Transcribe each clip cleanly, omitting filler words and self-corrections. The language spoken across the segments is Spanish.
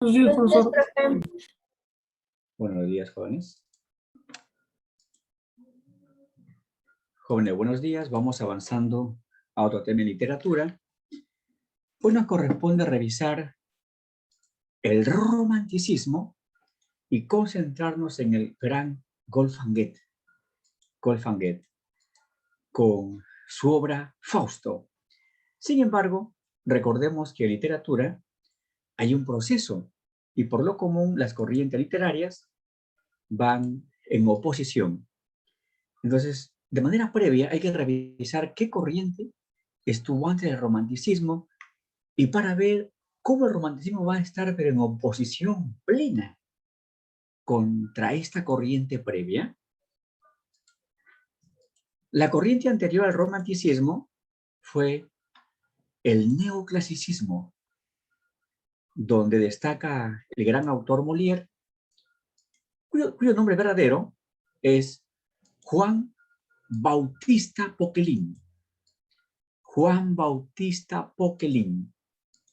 Buenos días, Buenos días, profesor. profe. Buenos días, jóvenes. Jóvenes, buenos días. Vamos avanzando a otro tema de literatura. Hoy nos corresponde revisar el romanticismo y concentrarnos en el gran Wolfgang Goethe, con su obra Fausto. Sin embargo, recordemos que en literatura hay un proceso y por lo común las corrientes literarias van en oposición. Entonces, de manera previa hay que revisar qué corriente estuvo antes del romanticismo y para ver cómo el romanticismo va a estar pero en oposición plena contra esta corriente previa. La corriente anterior al romanticismo fue el neoclasicismo, donde destaca el gran autor Molière, cuyo nombre verdadero es Juan Bautista Poquelin. Juan Bautista Poquelin.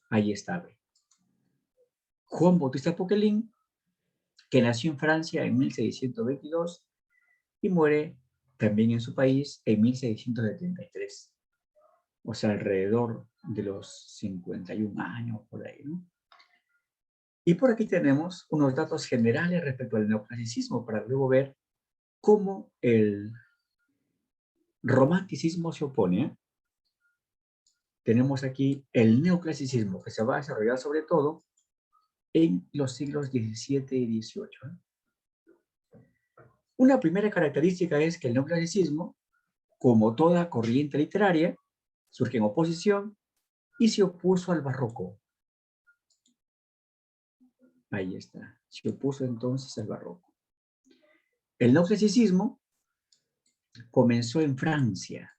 Ahí está. Juan Bautista Poquelin, que nació en Francia en 1622 y muere también en su país en 1673. O sea, alrededor de los 51 años por ahí, ¿no? Y por aquí tenemos unos datos generales respecto al neoclasicismo para luego ver cómo el romanticismo se opone, ¿eh? Tenemos aquí el neoclasicismo, que se va a desarrollar sobre todo en los siglos XVII y XVIII. Una primera característica es que el neoclasicismo, como toda corriente literaria, surge en oposición y se opuso al barroco. Ahí está. Se opuso entonces al barroco. El neoclasicismo comenzó en Francia.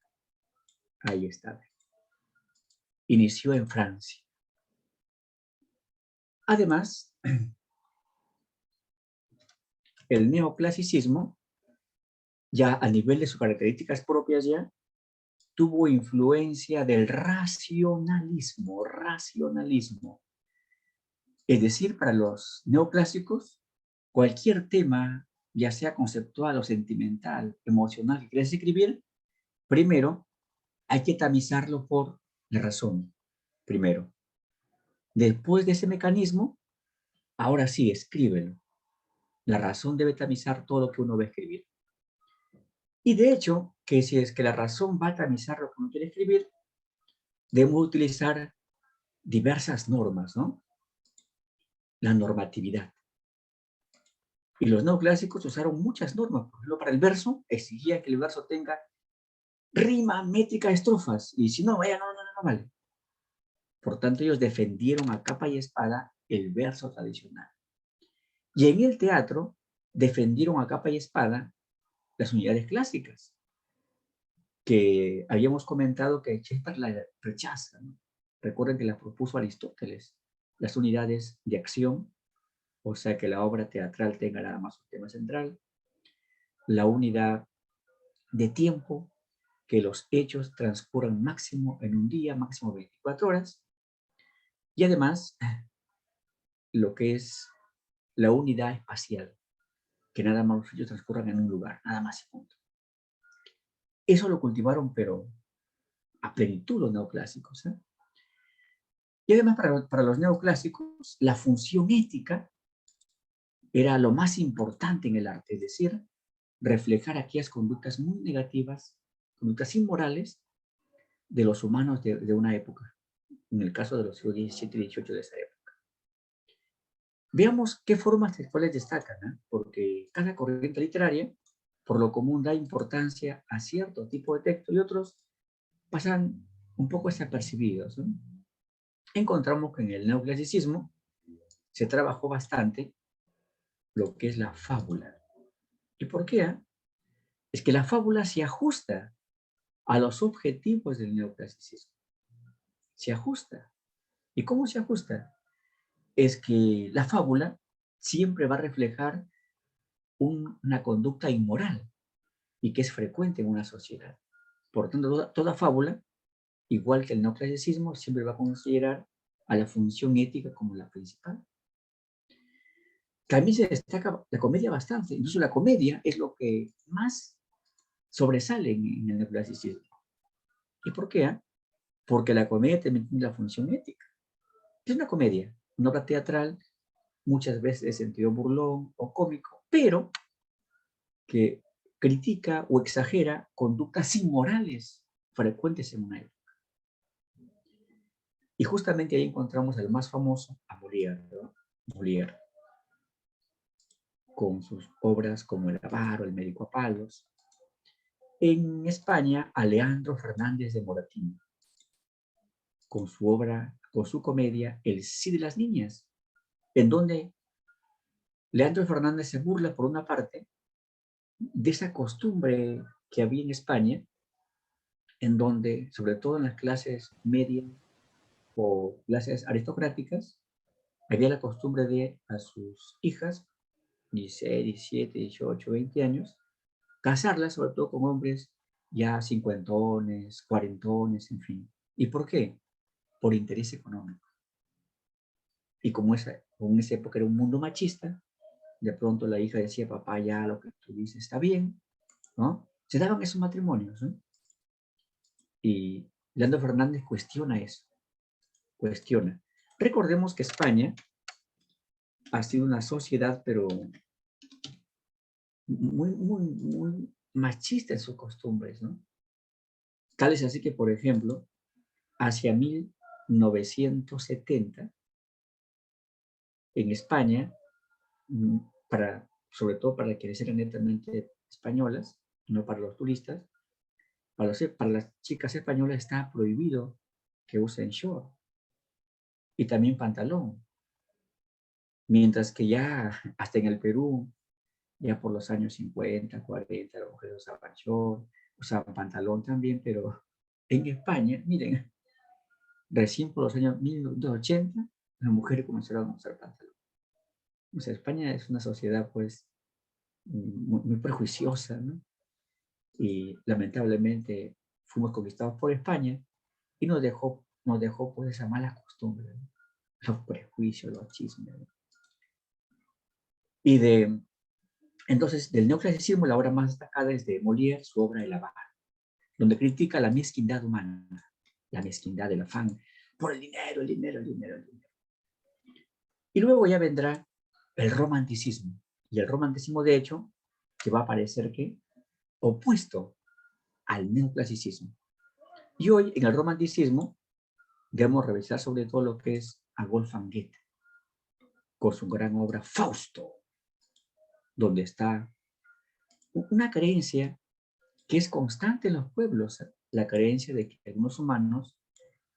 Ahí está. Inició en Francia. Además, el neoclasicismo, ya a nivel de sus características propias ya, tuvo influencia del racionalismo. Es decir, para los neoclásicos, cualquier tema, ya sea conceptual o sentimental, emocional, que quieras escribir, primero hay que tamizarlo por la razón, primero. Después de ese mecanismo, ahora sí, escríbelo. La razón debe tamizar todo lo que uno va a escribir. Y de hecho, que si es que la razón va a tamizar lo que uno quiere escribir, debemos utilizar diversas normas, ¿no? La normatividad. Y los neoclásicos usaron muchas normas. Por ejemplo, para el verso, exigía que el verso tenga rima, métrica, estrofas. Y si no, vaya, no vale. Por tanto, ellos defendieron a capa y espada el verso tradicional. Y en el teatro, defendieron a capa y espada las unidades clásicas, que habíamos comentado que Shakespeare la rechaza, ¿no? Recuerden que las propuso Aristóteles, las unidades de acción, o sea, que la obra teatral tenga nada más un tema central, la unidad de tiempo, que los hechos transcurran máximo en un día, máximo 24 horas, y además lo que es la unidad espacial, que nada más los hechos transcurran en un lugar, nada más y punto. Eso lo cultivaron, pero a plenitud los neoclásicos, ¿eh? Y además para los neoclásicos, la función ética era lo más importante en el arte, es decir, reflejar aquellas conductas muy negativas, conductas inmorales de los humanos de una época, en el caso de los siglos XVII y XVIII de esa época. Veamos qué formas textuales destacan, ¿eh? Porque cada corriente literaria, por lo común, da importancia a cierto tipo de texto y otros pasan un poco desapercibidos, ¿no? Encontramos que en el neoclasicismo se trabajó bastante lo que es la fábula. ¿Y por qué? Es que la fábula se ajusta a los objetivos del neoclasicismo. Se ajusta. ¿Y cómo se ajusta? Es que la fábula siempre va a reflejar una conducta inmoral y que es frecuente en una sociedad. Por tanto, toda fábula, igual que el neoclasicismo, siempre va a considerar a la función ética como la principal. también se destaca la comedia bastante. Incluso la comedia es lo que más sobresale en el neoclasicismo. ¿Y por qué? Porque la comedia también tiene la función ética. Es una comedia, una obra teatral, muchas veces de sentido burlón o cómico, pero que critica o exagera conductas inmorales frecuentes en una época. Y justamente ahí encontramos al más famoso, a Molière, ¿no? Molière, con sus obras como El avaro, El médico a palos. En España, a Leandro Fernández de Moratín, con su obra, con su comedia El sí de las niñas, en donde Leandro Fernández se burla, por una parte, de esa costumbre que había en España, en donde, sobre todo en las clases medias o clases aristocráticas, había la costumbre de a sus hijas, 16, 17, 18, 20 años, casarlas sobre todo con hombres ya cincuentones, cuarentones, en fin. ¿Y por qué? Por interés económico. Y como en esa época era un mundo machista, de pronto la hija decía, papá, ya lo que tú dices está bien, ¿no? Se daban esos matrimonios, ¿no? Y Leandro Fernández cuestiona eso, cuestiona. Recordemos que España ha sido una sociedad, pero muy machista en sus costumbres, ¿no? Tal es así que, por ejemplo, hacia 1970, en España, sobre todo para quienes eran netamente españolas, no para los turistas, para las chicas españolas está prohibido que usen short y también pantalón. Mientras que ya hasta en el Perú, ya por los años 50, 40, las mujeres usaban short, usaban pantalón también, pero en España, miren, recién por los años 1980, las mujeres comenzaron a usar pantalón. O sea, España es una sociedad, pues, muy prejuiciosa, ¿no? Y lamentablemente fuimos conquistados por España y nos dejó pues esa mala costumbre, ¿no? Los prejuicios, los chismes, ¿no? Entonces, del neoclasicismo, la obra más destacada es de Molière, su obra El avaro, donde critica la mezquindad humana, la mezquindad del afán por el dinero, el dinero, el dinero, el dinero. Y luego ya vendrá el romanticismo. Y el romanticismo, de hecho, que va a parecer que opuesto al neoclasicismo. Y hoy, en el romanticismo, debemos revisar sobre todo lo que es a Wolfgang Goethe, con su gran obra Fausto, donde está una creencia que es constante en los pueblos, la creencia de que algunos humanos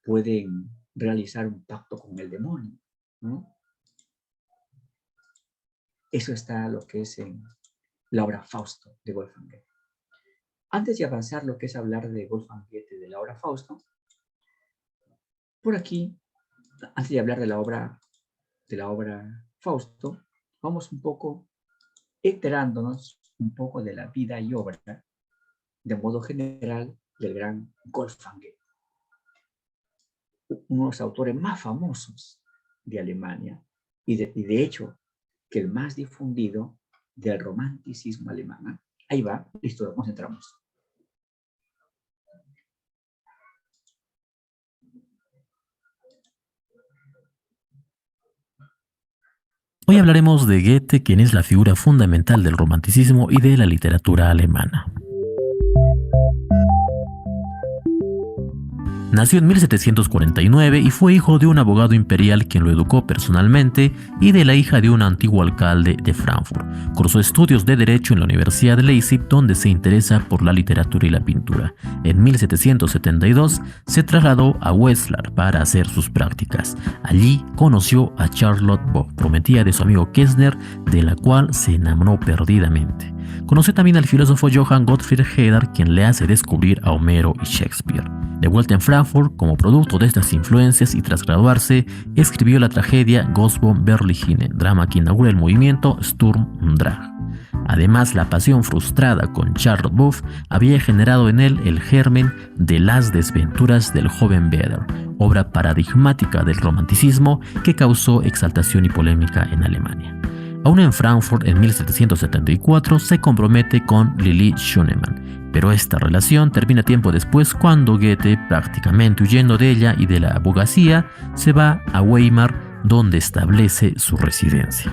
pueden realizar un pacto con el demonio, ¿no? Eso está lo que es en la obra Fausto de Wolfgang Goethe. Antes de avanzar lo que es hablar de Wolfgang Goethe, de la obra Fausto, por aquí, antes de hablar de la obra Fausto, vamos un poco enterándonos un poco de la vida y obra, de modo general, del gran Wolfgang Goethe, uno de los autores más famosos de Alemania, y de hecho, que el más difundido del romanticismo alemán. Ahí va, listo, nos concentramos. Hoy hablaremos de Goethe, quien es la figura fundamental del romanticismo y de la literatura alemana. Nació en 1749 y fue hijo de un abogado imperial quien lo educó personalmente y de la hija de un antiguo alcalde de Frankfurt. Cursó estudios de Derecho en la Universidad de Leipzig, donde se interesa por la literatura y la pintura. En 1772 se trasladó a Wetzlar para hacer sus prácticas. Allí conoció a Charlotte Bock, prometida de su amigo Kessner, de la cual se enamoró perdidamente. Conoció también al filósofo Johann Gottfried Herder, quien le hace descubrir a Homero y Shakespeare. De vuelta en Frankfurt, como producto de estas influencias y tras graduarse, escribió la tragedia Ghost von Berlichingen, drama que inaugura el movimiento Sturm und Drang. Además, la pasión frustrada con Charlotte Bock había generado en él el germen de Las desventuras del joven Werther, obra paradigmática del romanticismo que causó exaltación y polémica en Alemania. Aún en Frankfurt, en 1774, se compromete con Lili Schünemann, pero esta relación termina tiempo después cuando Goethe, prácticamente huyendo de ella y de la abogacía, se va a Weimar, donde establece su residencia.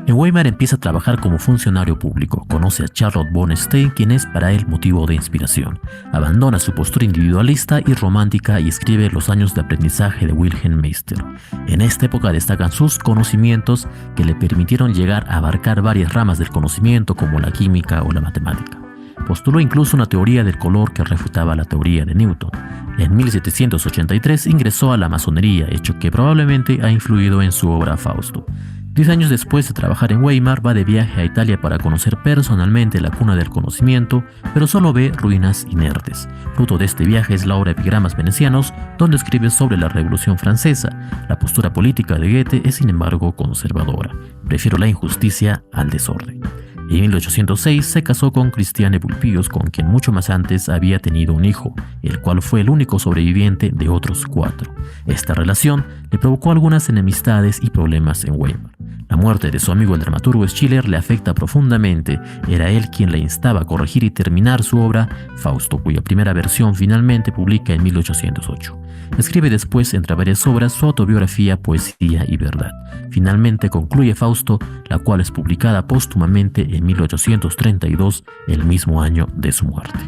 En Weimar empieza a trabajar como funcionario público, conoce a Charlotte von Stein, quien es para él motivo de inspiración. Abandona su postura individualista y romántica y escribe Los años de aprendizaje de Wilhelm Meister. En esta época destacan sus conocimientos que le permitieron llegar a abarcar varias ramas del conocimiento como la química o la matemática. Postuló incluso una teoría del color que refutaba la teoría de Newton. En 1783 ingresó a la masonería, hecho que probablemente ha influido en su obra Fausto. 10 años después de trabajar en Weimar, va de viaje a Italia para conocer personalmente la cuna del conocimiento, pero solo ve ruinas inertes. Fruto de este viaje es la obra Epigramas venecianos, donde escribe sobre la Revolución Francesa. La postura política de Goethe es, sin embargo, conservadora. Prefiero la injusticia al desorden. En 1806 se casó con Christiane Vulpius, con quien mucho más antes había tenido un hijo, el cual fue el único sobreviviente de otros 4. Esta relación le provocó algunas enemistades y problemas en Weimar. La muerte de su amigo el dramaturgo Schiller le afecta profundamente. Era él quien la instaba a corregir y terminar su obra Fausto, cuya primera versión finalmente publica en 1808. Escribe después, entre varias obras, su autobiografía Poesía y Verdad. Finalmente concluye Fausto, la cual es publicada póstumamente en 1832, el mismo año de su muerte.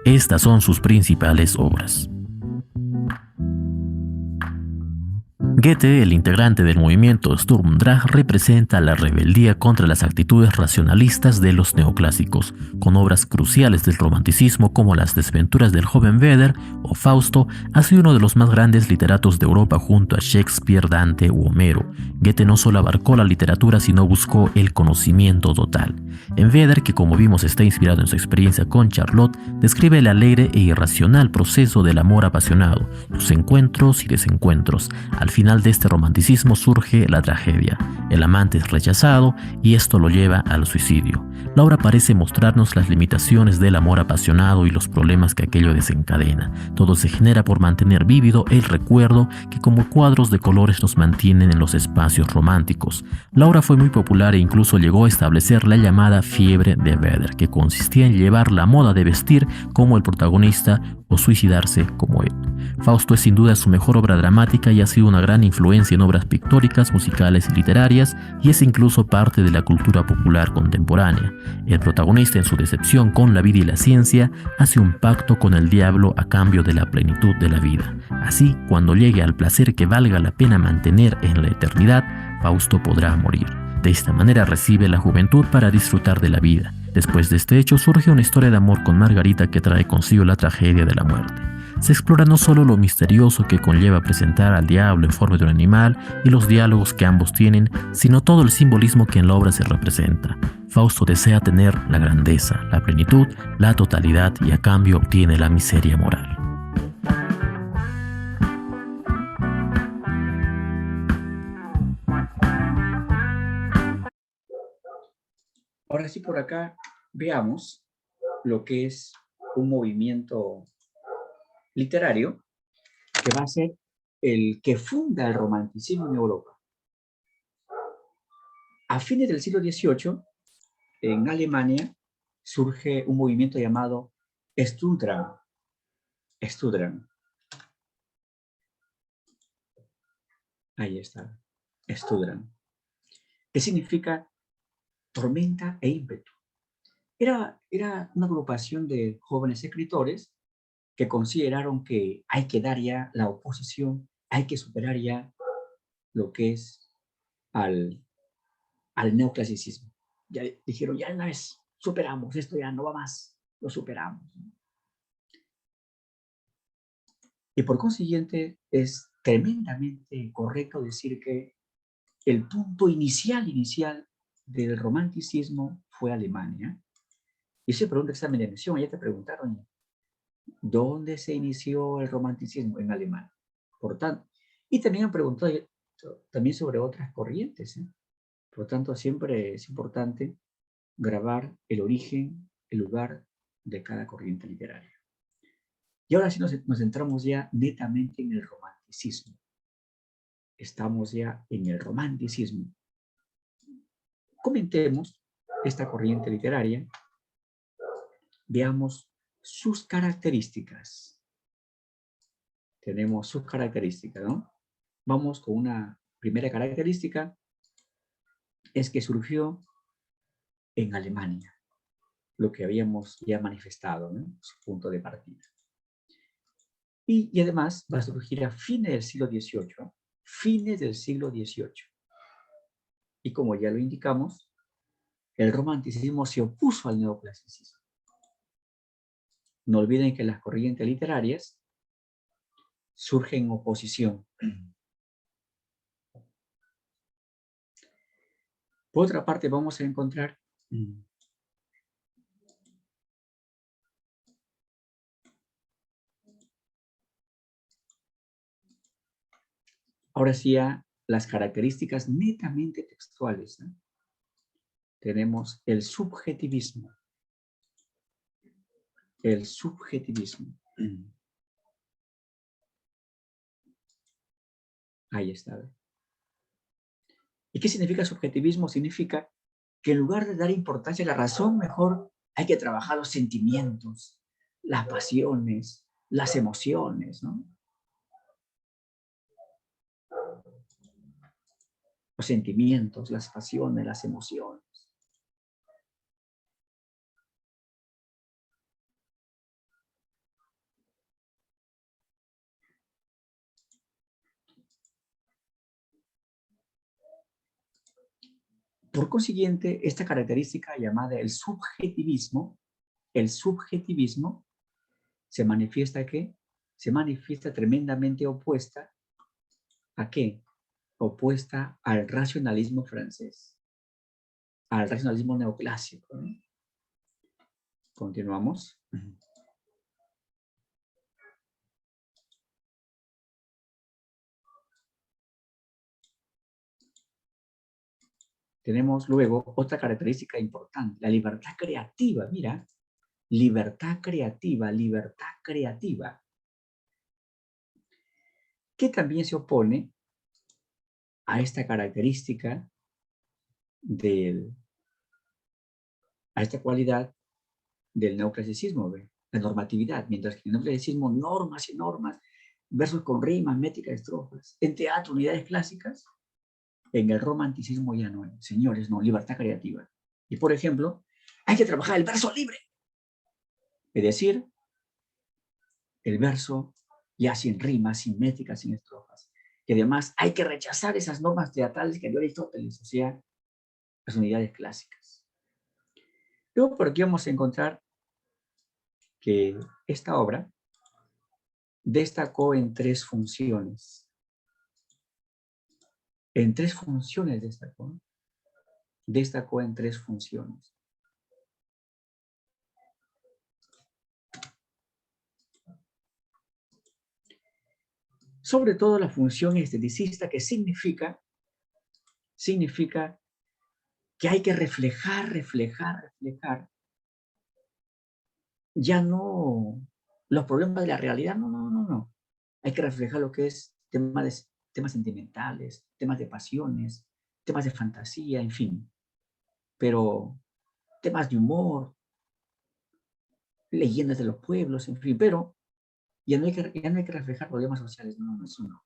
Estas son sus principales obras. Goethe, el integrante del movimiento Sturm und Drang, representa la rebeldía contra las actitudes racionalistas de los neoclásicos, con obras cruciales del romanticismo como Las desventuras del joven Werther o Fausto. Ha sido uno de los más grandes literatos de Europa junto a Shakespeare, Dante u Homero. Goethe no solo abarcó la literatura, sino buscó el conocimiento total. En Werther, que como vimos está inspirado en su experiencia con Charlotte, describe el alegre e irracional proceso del amor apasionado, sus encuentros y desencuentros. Al final de este romanticismo surge la tragedia. El amante es rechazado y esto lo lleva al suicidio. La obra parece mostrarnos las limitaciones del amor apasionado y los problemas que aquello desencadena. Todo se genera por mantener vívido el recuerdo que como cuadros de colores nos mantienen en los espacios románticos. La obra fue muy popular e incluso llegó a establecer la llamada fiebre de Werther, que consistía en llevar la moda de vestir como el protagonista o suicidarse como él. Fausto es sin duda su mejor obra dramática y ha sido una gran influencia en obras pictóricas, musicales y literarias, y es incluso parte de la cultura popular contemporánea. El protagonista, en su decepción con la vida y la ciencia, hace un pacto con el diablo a cambio de la plenitud de la vida. Así, cuando llegue al placer que valga la pena mantener en la eternidad, Fausto podrá morir. De esta manera recibe la juventud para disfrutar de la vida. Después de este hecho surge una historia de amor con Margarita que trae consigo la tragedia de la muerte. Se explora no solo lo misterioso que conlleva presentar al diablo en forma de un animal y los diálogos que ambos tienen, sino todo el simbolismo que en la obra se representa. Fausto desea tener la grandeza, la plenitud, la totalidad y a cambio obtiene la miseria moral. Ahora sí, por acá veamos lo que es un movimiento literario que va a ser el que funda el romanticismo en Europa. A fines del siglo XVIII, en Alemania, surge un movimiento llamado Sturmdrang. Sturmdrang. Ahí está, Sturmdrang. ¿Qué significa tormenta e ímpetu? Era una agrupación de jóvenes escritores que consideraron que hay que dar ya la oposición, hay que superar ya lo que es al neoclasicismo. Ya dijeron, ya una vez superamos, esto ya no va más, lo superamos. Y por consiguiente es tremendamente correcto decir que el punto inicial del romanticismo fue Alemania. Y se pregunta examen de admisión, ya te preguntaron, ¿dónde se inició el romanticismo? En Alemania. Por tanto, y también han preguntado también sobre otras corrientes. Por lo tanto, siempre es importante grabar el origen, el lugar de cada corriente literaria. Y ahora sí nos centramos ya netamente en el romanticismo. Estamos ya en el romanticismo. comentemos esta corriente literaria, veamos sus características. Tenemos sus características, ¿no? Vamos con una primera característica, es que surgió en Alemania, lo que habíamos ya manifestado, ¿no? Su punto de partida. Y además va a surgir a fines del siglo XVIII, fines del siglo XVIII. Y como ya lo indicamos, el romanticismo se opuso al neoclasicismo. No olviden que las corrientes literarias surgen en oposición. Por otra parte, vamos a encontrar ahora sí ya las características netamente textuales, ¿no? Tenemos el subjetivismo. El subjetivismo. Ahí está. ¿Y qué significa subjetivismo? Significa que en lugar de dar importancia a la razón, mejor hay que trabajar los sentimientos, las pasiones, las emociones, ¿no? Los sentimientos, las pasiones, las emociones. Por consiguiente, esta característica llamada el subjetivismo se manifiesta ¿qué? Se manifiesta tremendamente opuesta ¿a qué? Opuesta al racionalismo francés, al racionalismo neoclásico, ¿no? Continuamos. Tenemos luego otra característica importante, la libertad creativa. Mira, libertad creativa, que también se opone a esta característica a esta cualidad del neoclasicismo, ¿ve? La normatividad, mientras que en el neoclasicismo normas y normas, versos con rimas, métricas, estrofas, en teatro, unidades clásicas, en el romanticismo ya no, señores, no, libertad creativa. Y por ejemplo, hay que trabajar el verso libre, es decir, el verso ya sin rimas, sin métricas, sin estrofas. Y además hay que rechazar esas normas teatrales que dio Aristóteles, o sea, las unidades clásicas. Luego por aquí vamos a encontrar que esta obra destacó en tres funciones. En tres funciones destacó. Destacó en tres funciones. Sobre todo la función esteticista, que significa que hay que reflejar ya no los problemas de la realidad, no. Hay que reflejar lo que es temas sentimentales, temas de pasiones, temas de fantasía, en fin. Pero temas de humor, leyendas de los pueblos, en fin. Pero ya no hay que reflejar problemas sociales, no, eso no.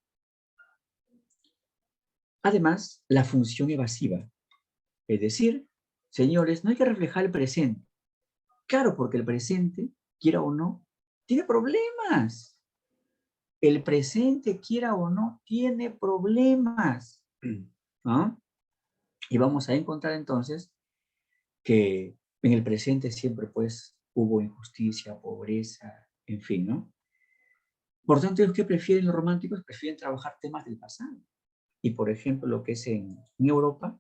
Además, la función evasiva. Es decir, señores, no hay que reflejar el presente. Claro, porque el presente, quiera o no, tiene problemas. El presente, quiera o no, tiene problemas. ¿Ah? Y vamos a encontrar entonces que en el presente siempre pues hubo injusticia, pobreza, en fin, ¿no? Por tanto, ¿qué prefieren los románticos? Prefieren trabajar temas del pasado. Y por ejemplo, lo que es en Europa,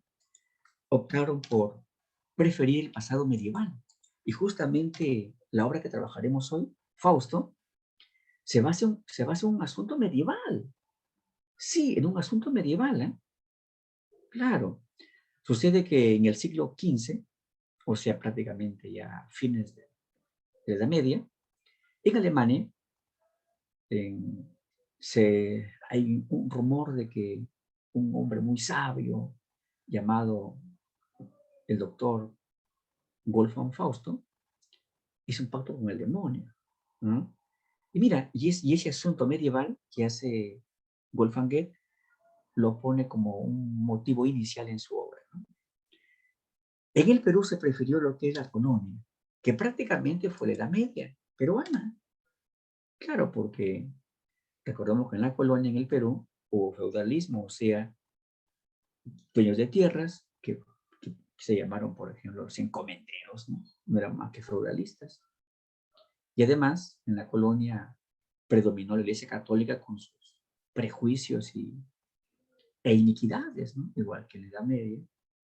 optaron por preferir el pasado medieval. Y justamente la obra que trabajaremos hoy, Fausto, se basa en un asunto medieval. Sí, en un asunto medieval, ¿eh? Claro. Sucede que en el siglo XV, o sea, prácticamente ya fines de la Edad Media, en Alemania hay un rumor de que un hombre muy sabio llamado el doctor Wolfgang Fausto hizo un pacto con el demonio, ¿no? Y mira, y ese asunto medieval que hace Wolfgang Goethe lo pone como un motivo inicial en su obra, ¿no? En el Perú se prefirió lo que es la colonia, que prácticamente fue la Edad Media peruana. Claro, porque recordemos que en la colonia en el Perú hubo feudalismo, o sea, dueños de tierras que se llamaron, por ejemplo, los encomenderos, ¿no? No eran más que feudalistas. Y además, en la colonia predominó la Iglesia Católica con sus prejuicios e iniquidades, ¿no? Igual que en la Edad Media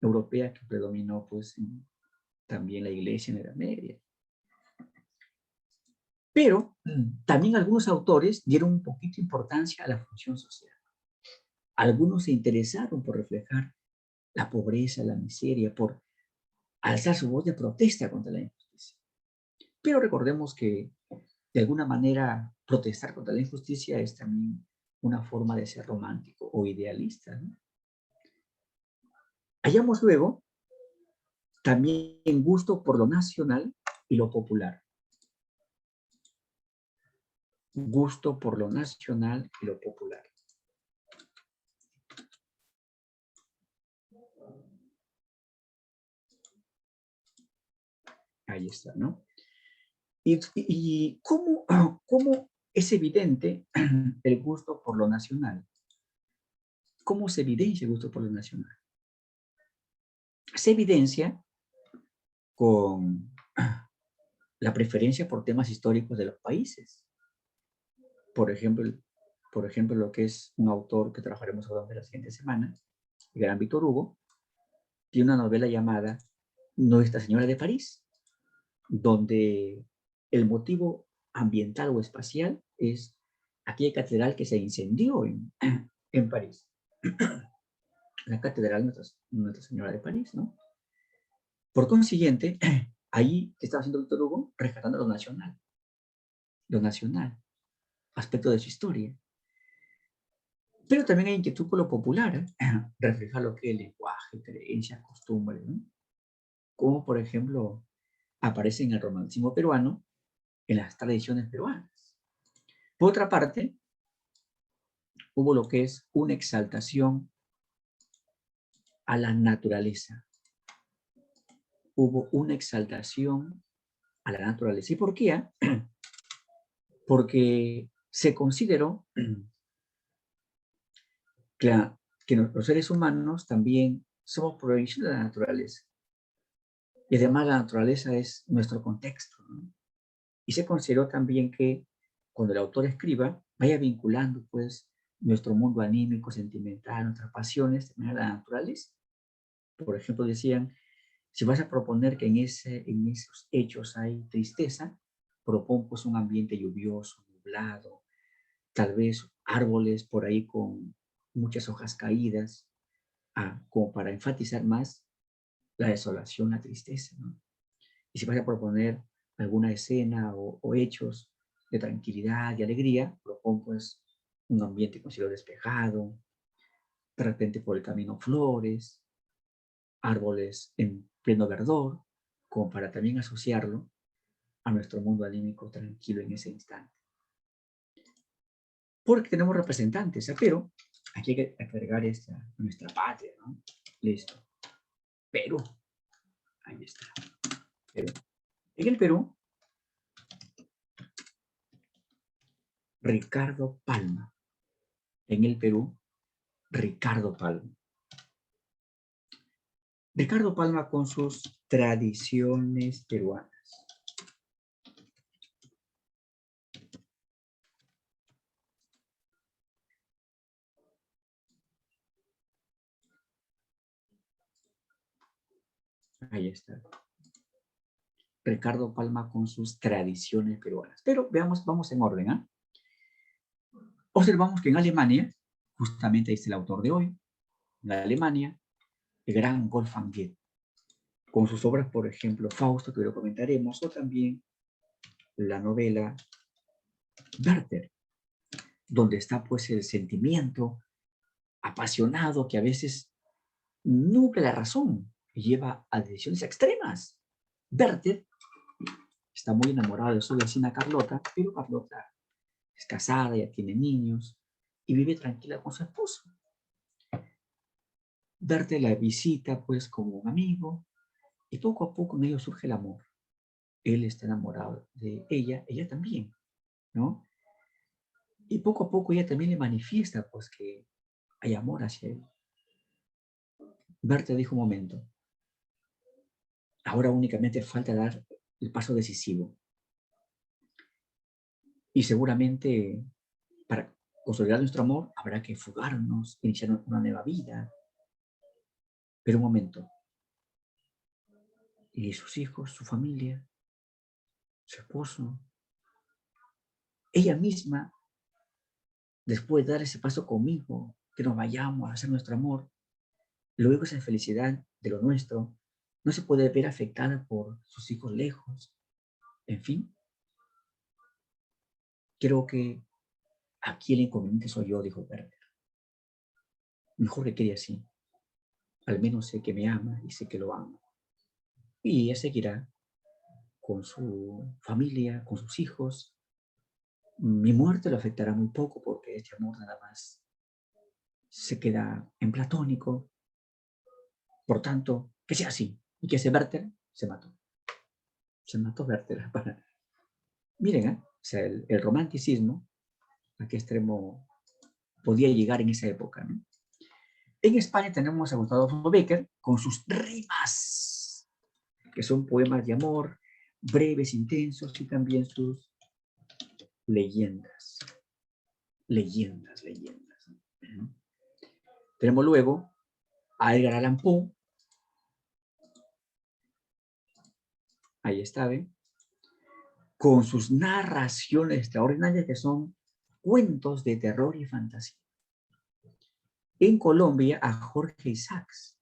europea, que predominó pues también la Iglesia en la Edad Media. Pero también algunos autores dieron un poquito de importancia a la función social. Algunos se interesaron por reflejar la pobreza, la miseria, por alzar su voz de protesta contra la injusticia. Pero recordemos que, de alguna manera, protestar contra la injusticia es también una forma de ser romántico o idealista, ¿no? Hallamos luego también gusto por lo nacional y lo popular. Gusto por lo nacional y lo popular. Ahí está, ¿no? ¿Y cómo es evidente el gusto por lo nacional? ¿Cómo se evidencia el gusto por lo nacional? Se evidencia con la preferencia por temas históricos de los países. Por ejemplo, lo que es un autor que trabajaremos durante la siguiente semana, el gran Víctor Hugo, tiene una novela llamada Nuestra Señora de París, donde el motivo ambiental o espacial es aquella catedral que se incendió en París. La catedral Nuestra Señora de París, ¿no? Por consiguiente, ahí estaba haciendo Víctor Hugo rescatando lo nacional, aspecto de su historia. Pero también hay inquietud por lo popular, refleja lo que es el lenguaje, creencias, costumbres, ¿no? Como por ejemplo aparece en el romanticismo peruano, en las tradiciones peruanas. Por otra parte, hubo lo que es una exaltación a la naturaleza. Hubo una exaltación a la naturaleza. ¿Y por qué? Porque se consideró que los seres humanos también somos provincia de la naturaleza. Y además la naturaleza es nuestro contexto, ¿no? Y se consideró también que cuando el autor escriba, vaya vinculando pues nuestro mundo anímico, sentimental, nuestras pasiones, también a la naturaleza. Por ejemplo, decían, si vas a proponer que en esos hechos hay tristeza, propon pues un ambiente lluvioso, nublado, tal vez árboles por ahí con muchas hojas caídas, como para enfatizar más la desolación, la tristeza, ¿no? Y si vas a proponer alguna escena o hechos de tranquilidad y alegría, propon pues un ambiente con cielo despejado, de repente por el camino flores, árboles en pleno verdor, como para también asociarlo a nuestro mundo anímico tranquilo en ese instante. Porque tenemos representantes, pero aquí hay que agregar nuestra patria, ¿no? Listo. Perú. Ahí está. Perú. En el Perú, Ricardo Palma. En el Perú, Ricardo Palma. Ricardo Palma con sus tradiciones peruanas. Ahí está. Ricardo Palma con sus tradiciones peruanas. Pero veamos, vamos en orden, ¿eh? Observamos que en Alemania, justamente ahí está el autor de hoy, en Alemania, el gran Wolfgang Goethe, con sus obras, por ejemplo, Fausto, que lo comentaremos, o también la novela Werther, donde está pues el sentimiento apasionado que a veces nubla la razón, lleva a decisiones extremas. Werther está muy enamorado de su vecina Carlota, pero Carlota es casada, ya tiene niños y vive tranquila con su esposo. Werther la visita pues como un amigo y poco a poco en ellos surge el amor. Él está enamorado de ella también, ¿no? Y poco a poco ella también le manifiesta pues que hay amor hacia él. Werther dijo un momento, ahora únicamente falta dar el paso decisivo. Y seguramente para consolidar nuestro amor habrá que fugarnos, iniciar una nueva vida. Pero un momento, ¿y sus hijos, su familia, su esposo? Ella misma, después de dar ese paso conmigo, que nos vayamos a hacer nuestro amor, luego esa felicidad de lo nuestro no se puede ver afectada por sus hijos lejos. En fin, creo que aquí el inconveniente soy yo, dijo Werther. Mejor que quede así. Al menos sé que me ama y sé que lo amo. Y ella seguirá con su familia, con sus hijos. Mi muerte lo afectará muy poco porque este amor nada más se queda en platónico. Por tanto, que sea así. Y que ese Werther se mató. Se mató Werther. Miren, o sea, el romanticismo, a qué extremo podía llegar en esa época, ¿no? En España tenemos a Gustavo Bécquer con sus rimas, que son poemas de amor, breves, intensos, y también sus leyendas. Leyendas. Tenemos luego a Edgar Allan Poe, ahí está, ¿ven? Con sus narraciones extraordinarias que son cuentos de terror y fantasía. En Colombia a Jorge Isaacs,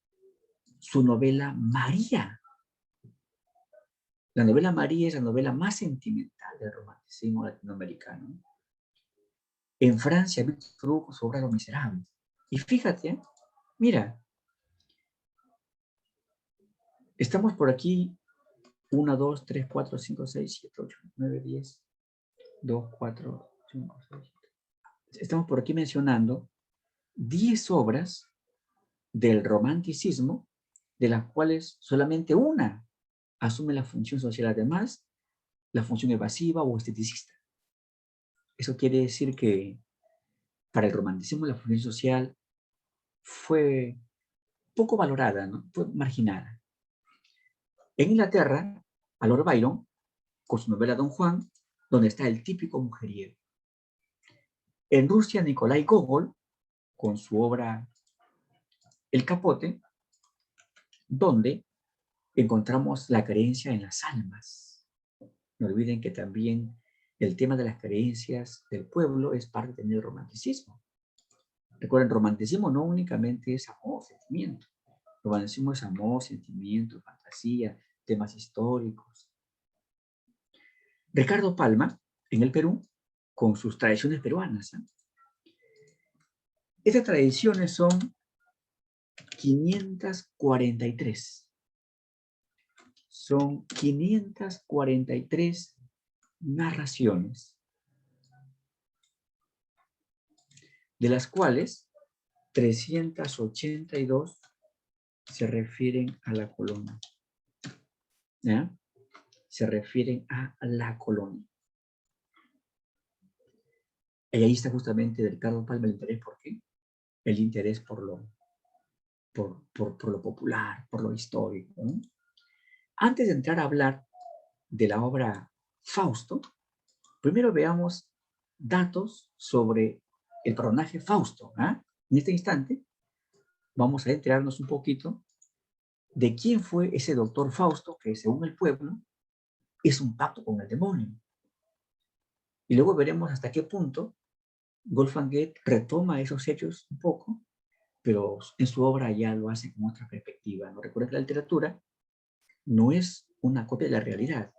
su novela María. La novela María es la novela más sentimental del romanticismo latinoamericano. En Francia, Victor Hugo, su obra Los Miserables. Y fíjate, mira, estamos por aquí 1, 2, 3, 4, 5, 6, 7, 8, 9, 10, 2, 4, 5, 6. Estamos por aquí mencionando 10 obras del romanticismo, de las cuales solamente una asume la función social, además, la función evasiva o esteticista. Eso quiere decir que para el romanticismo la función social fue poco valorada, ¿no? Fue marginada. En Inglaterra, a Lord Byron, con su novela Don Juan, donde está el típico mujeriego. En Rusia, Nikolai Gogol, con su obra El Capote, donde encontramos la creencia en las almas. No olviden que también el tema de las creencias del pueblo es parte del romanticismo. Recuerden, romanticismo no únicamente es amor, sentimiento. Romanticismo es amor, sentimiento, fantasía, temas históricos. Ricardo Palma, en el Perú, con sus tradiciones peruanas. Estas tradiciones son 543. Son 543 narraciones, de las cuales 382 se refieren a la colonia. ¿Ya? Se refieren a la colonia. Y ahí está justamente de Ricardo Palma el interés. ¿Por qué? El interés por lo popular, por lo histórico, ¿no? Antes de entrar a hablar de la obra Fausto, primero veamos datos sobre el personaje Fausto. En este instante vamos a enterarnos un poquito de quién fue ese doctor Fausto que, según el pueblo, es un pacto con el demonio. Y luego veremos hasta qué punto Wolfgang Goethe retoma esos hechos un poco, pero en su obra ya lo hace con otra perspectiva. ¿No? Recuerden que la literatura no es una copia de la realidad.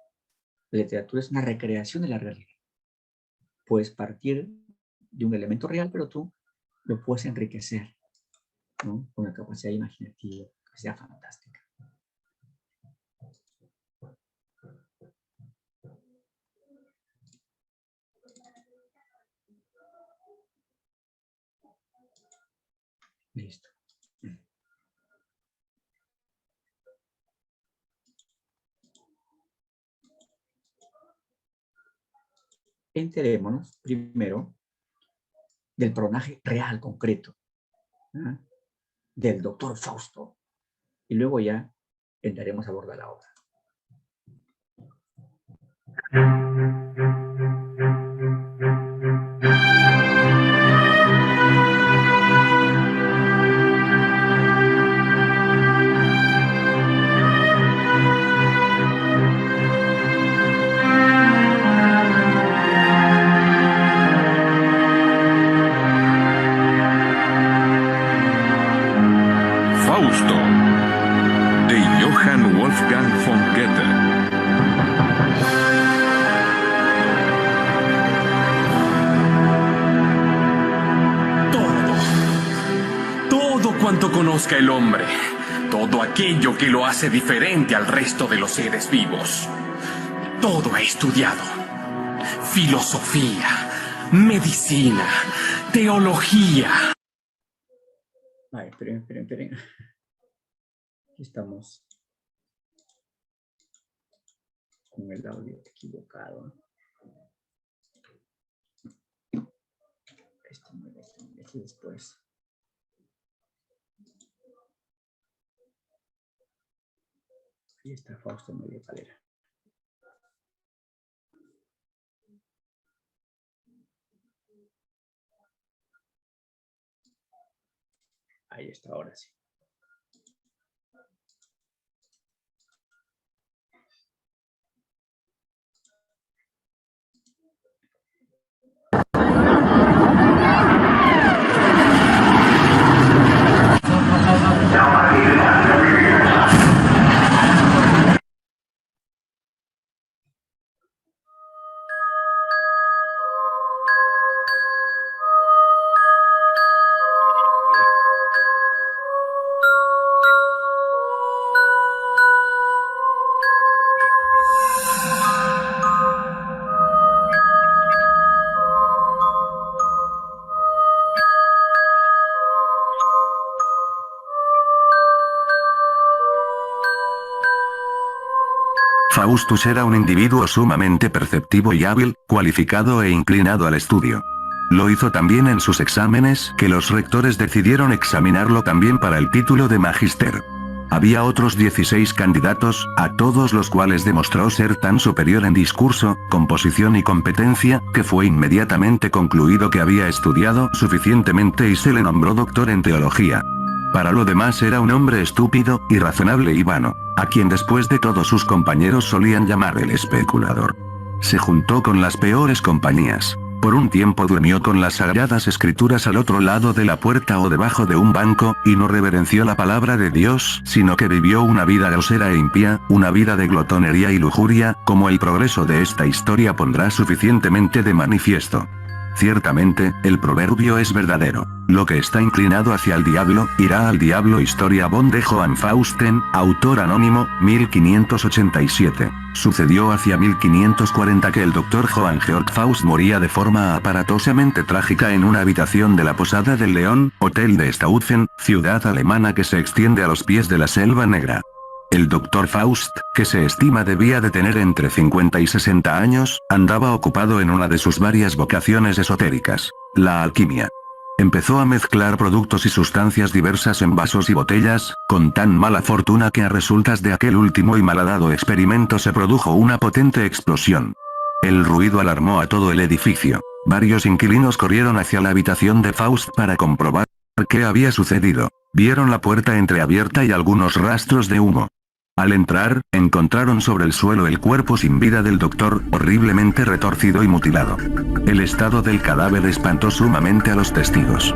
La literatura es una recreación de la realidad. Puedes partir de un elemento real, pero tú lo puedes enriquecer, ¿no? Con la capacidad imaginativa, capacidad fantástica. Listo. Enterémonos primero del personaje real, concreto, ¿eh? Del doctor Fausto, y luego ya entraremos a abordar la obra. Fausto, de Johann Wolfgang von Goethe. Todo cuanto conozca el hombre, todo aquello que lo hace diferente al resto de los seres vivos, todo he estudiado. Filosofía, medicina, teología. Ay, esperen. Aquí estamos con el audio equivocado. Este después. Ahí está Fausto Medio Calera. Ahí está, ahora sí. Faustus era un individuo sumamente perceptivo y hábil, cualificado e inclinado al estudio. Lo hizo también en sus exámenes, que los rectores decidieron examinarlo también para el título de magíster. Había otros 16 candidatos, a todos los cuales demostró ser tan superior en discurso, composición y competencia, que fue inmediatamente concluido que había estudiado suficientemente y se le nombró doctor en teología. Para lo demás era un hombre estúpido, irrazonable y vano, a quien después de todos sus compañeros solían llamar el especulador. Se juntó con las peores compañías. Por un tiempo durmió con las sagradas escrituras al otro lado de la puerta o debajo de un banco, y no reverenció la palabra de Dios, sino que vivió una vida grosera e impía, una vida de glotonería y lujuria, como el progreso de esta historia pondrá suficientemente de manifiesto. Ciertamente, el proverbio es verdadero. Lo que está inclinado hacia el diablo, irá al diablo. Historia von de Johann Fausten, autor anónimo, 1587. Sucedió hacia 1540 que el doctor Johann Georg Faust moría de forma aparatosamente trágica en una habitación de la Posada del León, hotel de Staufen, ciudad alemana que se extiende a los pies de la Selva Negra. El doctor Faust, que se estima debía de tener entre 50 y 60 años, andaba ocupado en una de sus varias vocaciones esotéricas, la alquimia. Empezó a mezclar productos y sustancias diversas en vasos y botellas, con tan mala fortuna que a resultas de aquel último y malhadado experimento se produjo una potente explosión. El ruido alarmó a todo el edificio. Varios inquilinos corrieron hacia la habitación de Faust para comprobar qué había sucedido. Vieron la puerta entreabierta y algunos rastros de humo. Al entrar, encontraron sobre el suelo el cuerpo sin vida del doctor, horriblemente retorcido y mutilado. El estado del cadáver espantó sumamente a los testigos.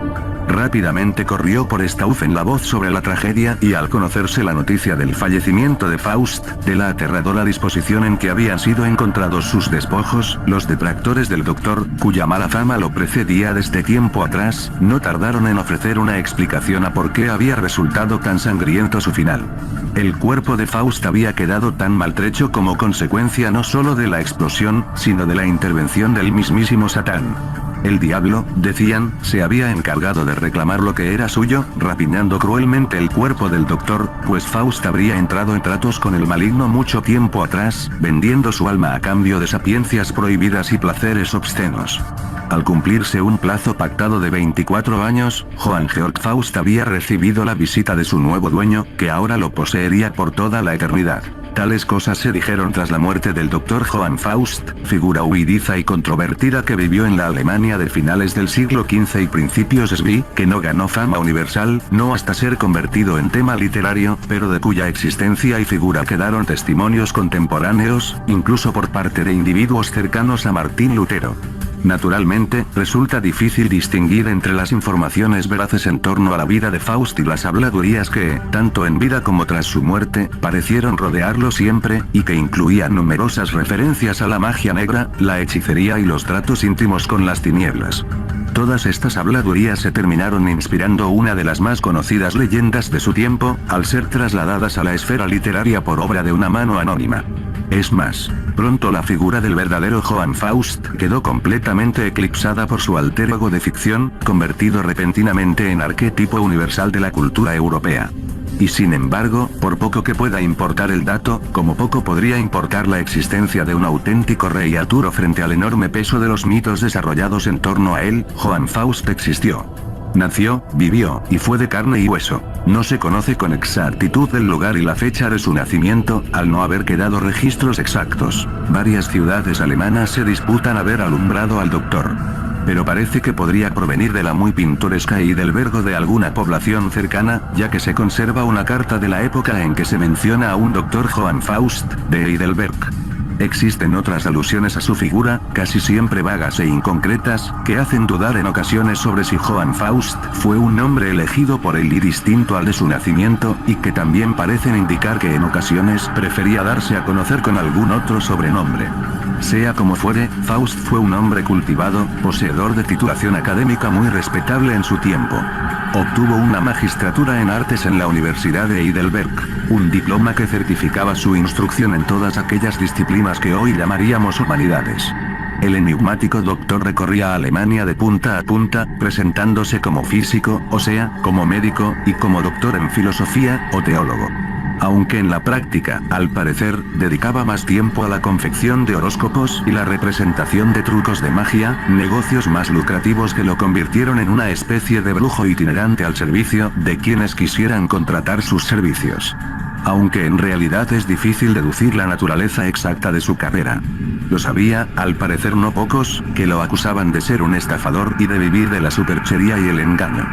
Rápidamente corrió por Staufen la voz sobre la tragedia y al conocerse la noticia del fallecimiento de Faust, de la aterradora disposición en que habían sido encontrados sus despojos, los detractores del doctor, cuya mala fama lo precedía desde tiempo atrás, no tardaron en ofrecer una explicación a por qué había resultado tan sangriento su final. El cuerpo de Faust había quedado tan maltrecho como consecuencia no solo de la explosión, sino de la intervención del mismísimo Satán. El diablo, decían, se había encargado de reclamar lo que era suyo, rapiñando cruelmente el cuerpo del doctor, pues Faust habría entrado en tratos con el maligno mucho tiempo atrás, vendiendo su alma a cambio de sapiencias prohibidas y placeres obscenos. Al cumplirse un plazo pactado de 24 años, Johann Georg Faust había recibido la visita de su nuevo dueño, que ahora lo poseería por toda la eternidad. Tales cosas se dijeron tras la muerte del Dr. Johann Faust, figura huidiza y controvertida que vivió en la Alemania de finales del siglo XV y principios XVI, que no ganó fama universal, no hasta ser convertido en tema literario, pero de cuya existencia y figura quedaron testimonios contemporáneos, incluso por parte de individuos cercanos a Martín Lutero. Naturalmente, resulta difícil distinguir entre las informaciones veraces en torno a la vida de Faust y las habladurías que, tanto en vida como tras su muerte, parecieron rodearlo siempre, y que incluían numerosas referencias a la magia negra, la hechicería y los tratos íntimos con las tinieblas. Todas estas habladurías se terminaron inspirando una de las más conocidas leyendas de su tiempo, al ser trasladadas a la esfera literaria por obra de una mano anónima. Es más, pronto la figura del verdadero Johann Faust quedó completamente eclipsada por su alter ego de ficción, convertido repentinamente en arquetipo universal de la cultura europea. Y sin embargo, por poco que pueda importar el dato, como poco podría importar la existencia de un auténtico rey Arturo frente al enorme peso de los mitos desarrollados en torno a él, Johann Faust existió. Nació, vivió, y fue de carne y hueso. No se conoce con exactitud el lugar y la fecha de su nacimiento, al no haber quedado registros exactos. Varias ciudades alemanas se disputan haber alumbrado al doctor. Pero parece que podría provenir de la muy pintoresca Heidelberg o de alguna población cercana, ya que se conserva una carta de la época en que se menciona a un doctor Johann Faust, de Heidelberg. Existen otras alusiones a su figura, casi siempre vagas e inconcretas, que hacen dudar en ocasiones sobre si Johann Faust fue un nombre elegido por él y distinto al de su nacimiento, y que también parecen indicar que en ocasiones prefería darse a conocer con algún otro sobrenombre. Sea como fuere, Faust fue un hombre cultivado, poseedor de titulación académica muy respetable en su tiempo. Obtuvo una magistratura en artes en la Universidad de Heidelberg, un diploma que certificaba su instrucción en todas aquellas disciplinas que hoy llamaríamos humanidades. El enigmático doctor recorría Alemania de punta a punta, presentándose como físico, o sea, como médico, y como doctor en filosofía, o teólogo. Aunque en la práctica, al parecer, dedicaba más tiempo a la confección de horóscopos y la representación de trucos de magia, negocios más lucrativos que lo convirtieron en una especie de brujo itinerante al servicio de quienes quisieran contratar sus servicios. Aunque en realidad es difícil deducir la naturaleza exacta de su carrera. Lo sabía, al parecer no pocos, que lo acusaban de ser un estafador y de vivir de la superchería y el engaño.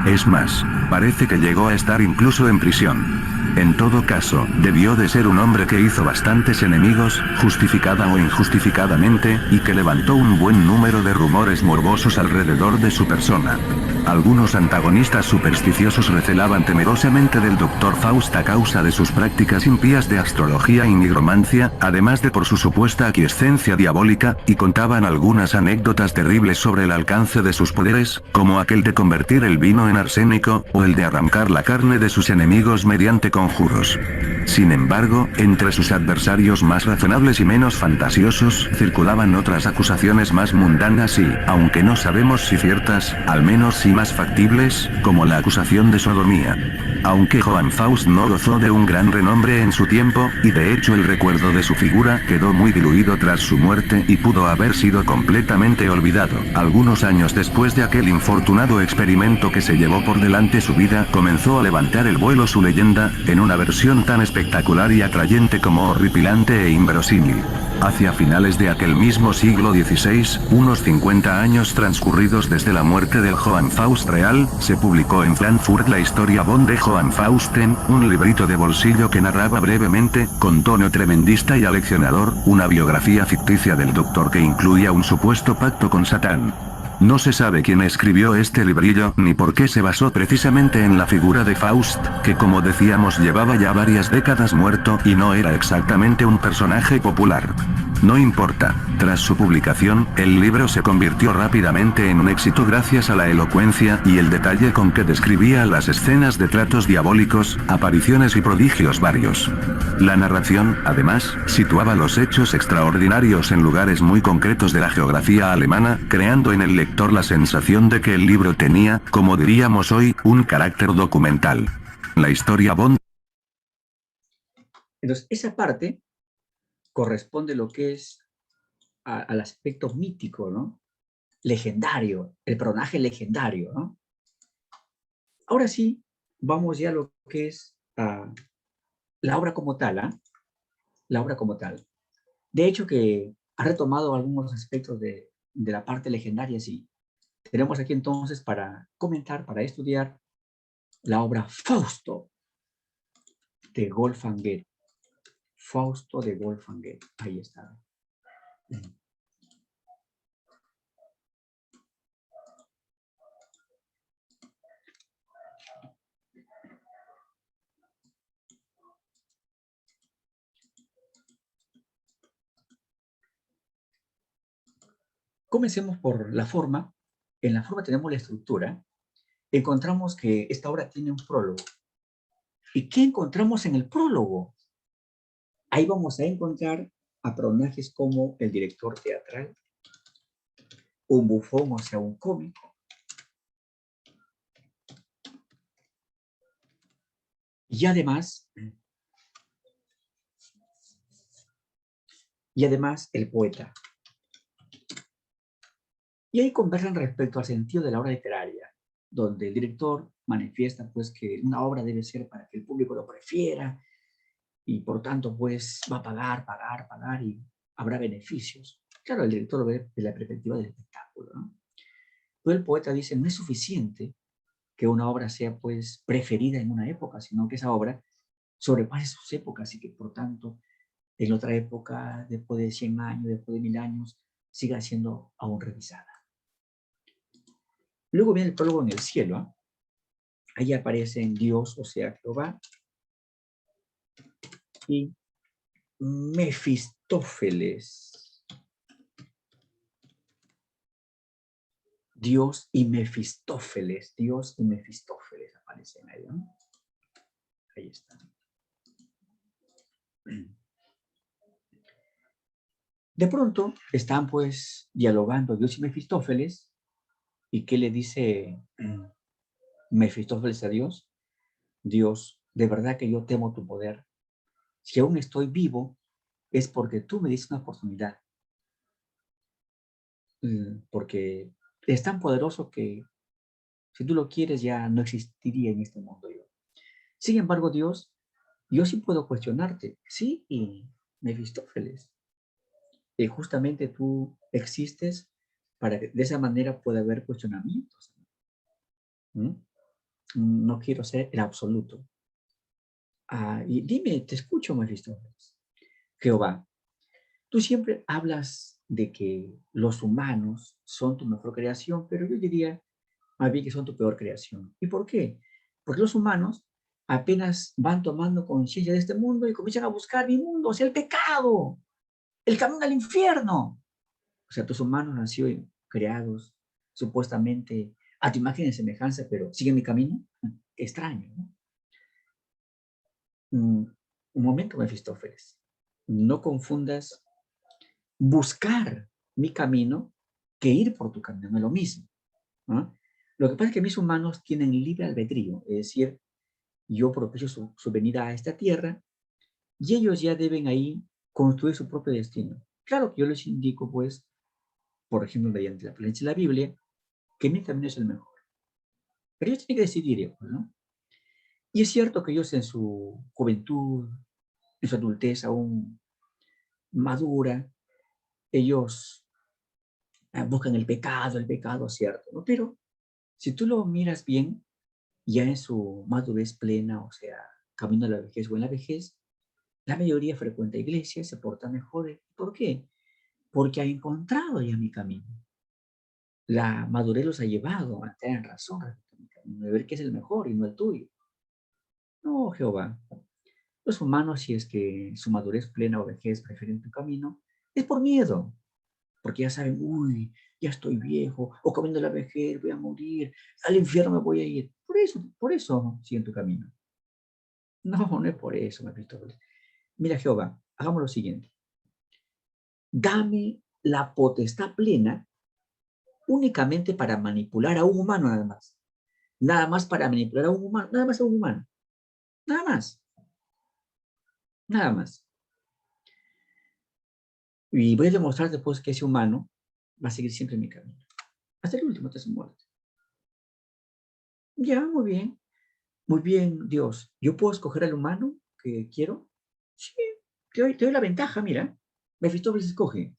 Es más, parece que llegó a estar incluso en prisión. En todo caso, debió de ser un hombre que hizo bastantes enemigos, justificada o injustificadamente, y que levantó un buen número de rumores morbosos alrededor de su persona. Algunos antagonistas supersticiosos recelaban temerosamente del Dr. Faust a causa de sus prácticas impías de astrología y nigromancia, además de por su supuesta aquiescencia diabólica, y contaban algunas anécdotas terribles sobre el alcance de sus poderes, como aquel de convertir el vino en arsénico, o el de arrancar la carne de sus enemigos mediante conjuros. Sin embargo, entre sus adversarios más razonables y menos fantasiosos, circulaban otras acusaciones más mundanas y, aunque no sabemos si ciertas, al menos sí más factibles, como la acusación de sodomía. Aunque Johann Faust no gozó de un gran renombre en su tiempo, y de hecho el recuerdo de su figura quedó muy diluido tras su muerte y pudo haber sido completamente olvidado. Algunos años después de aquel infortunado experimento que se llevó por delante su vida, comenzó a levantar el vuelo su leyenda, en una versión tan espectacular y atrayente como horripilante e inverosímil. Hacia finales de aquel mismo siglo XVI, unos 50 años transcurridos desde la muerte del Johann Faust real, se publicó en Frankfurt la historia von de Johann Fausten, un librito de bolsillo que narraba brevemente, con tono tremendista y aleccionador, una biografía ficticia del doctor que incluía un supuesto pacto con Satán. No se sabe quién escribió este librillo, ni por qué se basó precisamente en la figura de Faust, que como decíamos llevaba ya varias décadas muerto y no era exactamente un personaje popular. No importa. Tras su publicación, el libro se convirtió rápidamente en un éxito gracias a la elocuencia y el detalle con que describía las escenas de tratos diabólicos, apariciones y prodigios varios. La narración, además, situaba los hechos extraordinarios en lugares muy concretos de la geografía alemana, creando en el lector la sensación de que el libro tenía, como diríamos hoy, un carácter documental. La historia Bond. Entonces, esa parte corresponde lo que es al aspecto mítico, ¿no? Legendario, el personaje legendario, ¿no? Ahora sí, vamos ya a lo que es la obra como tal, ¿ah? La obra como tal. De hecho, que ha retomado algunos aspectos de la parte legendaria, sí. Tenemos aquí entonces para comentar, para estudiar la obra Fausto de Wolfgang Goethe. Fausto de Wolfgang Goethe. Ahí está. Comencemos por la forma. En la forma tenemos la estructura. Encontramos que esta obra tiene un prólogo. ¿Y qué encontramos en el prólogo? Ahí vamos a encontrar a personajes como el director teatral, un bufón, o sea, un cómico, y además el poeta. Y ahí conversan respecto al sentido de la obra literaria, donde el director manifiesta pues que una obra debe ser para que el público lo prefiera y por tanto pues va a pagar y habrá beneficios. Claro, el director lo ve desde la perspectiva del espectáculo, ¿no? Pero el poeta dice, no es suficiente que una obra sea pues preferida en una época, sino que esa obra sobrepase sus épocas y que por tanto en otra época, después de 100 años, después de 1000 años, siga siendo aún revisada. Luego viene el prólogo en el cielo, ¿eh? Ahí aparecen Dios, o sea, Jehová, y Mefistófeles. Dios y Mefistófeles aparecen ahí, ¿no? Ahí está. De pronto están pues dialogando Dios y Mefistófeles, y ¿qué le dice Mefistófeles a Dios? Dios, de verdad que yo temo tu poder. Si aún estoy vivo, es porque tú me diste una oportunidad. Porque es tan poderoso que si tú lo quieres ya no existiría en este mundo yo. Sin embargo, Dios, yo sí puedo cuestionarte. Sí, y Mefistófeles, justamente tú existes para que de esa manera pueda haber cuestionamientos. ¿Mm? No quiero ser el absoluto. Y dime, te escucho, Mefistófeles. Jehová, tú siempre hablas de que los humanos son tu mejor creación, pero yo diría más bien que son tu peor creación. ¿Y por qué? Porque los humanos apenas van tomando conciencia de este mundo y comienzan a buscar mi mundo, o sea, el pecado, el camino al infierno. O sea, tus humanos han sido creados supuestamente a tu imagen y semejanza, pero siguen mi camino. Qué extraño, ¿no? Un momento, Mefistófeles. No confundas buscar mi camino que ir por tu camino, no es lo mismo, ¿no? Lo que pasa es que mis humanos tienen libre albedrío, es decir, yo propicio su venida a esta tierra y ellos ya deben ahí construir su propio destino. Claro que yo les indico, pues, por ejemplo, mediante la presencia de la Biblia, que mi camino es el mejor. Pero ellos tienen que decidir, ¿no? Y es cierto que ellos en su juventud, en su adultez aún madura, ellos buscan el pecado, ¿cierto? ¿No? Pero si tú lo miras bien, ya en su madurez plena, o sea, camino a la vejez o en la vejez, la mayoría frecuenta iglesias, se porta mejor. ¿Por qué? Porque ha encontrado ya mi camino. La madurez los ha llevado a tener razón respecto a mi camino, de ver qué es el mejor y no el tuyo. No, Jehová. Los humanos, si es que su madurez plena o vejez prefieren tu camino, Es por miedo, porque ya saben, uy, ya estoy viejo, o comiendo la vejez, voy a morir, al infierno me voy a ir. Por eso siguen tu camino. No, no es por eso, Mefistófeles. Mira, Jehová, hagamos lo siguiente. Dame la potestad plena únicamente para manipular a un humano nada más. Nada más para manipular a un humano, nada más a un humano. Nada más. Nada más. Y voy a demostrar después que ese humano va a seguir siempre en mi camino. Hasta el último, hasta su muerte. Ya, muy bien. Muy bien, Dios. ¿Yo puedo escoger al humano que quiero? Sí, te doy la ventaja, mira. Mefistófeles escoge.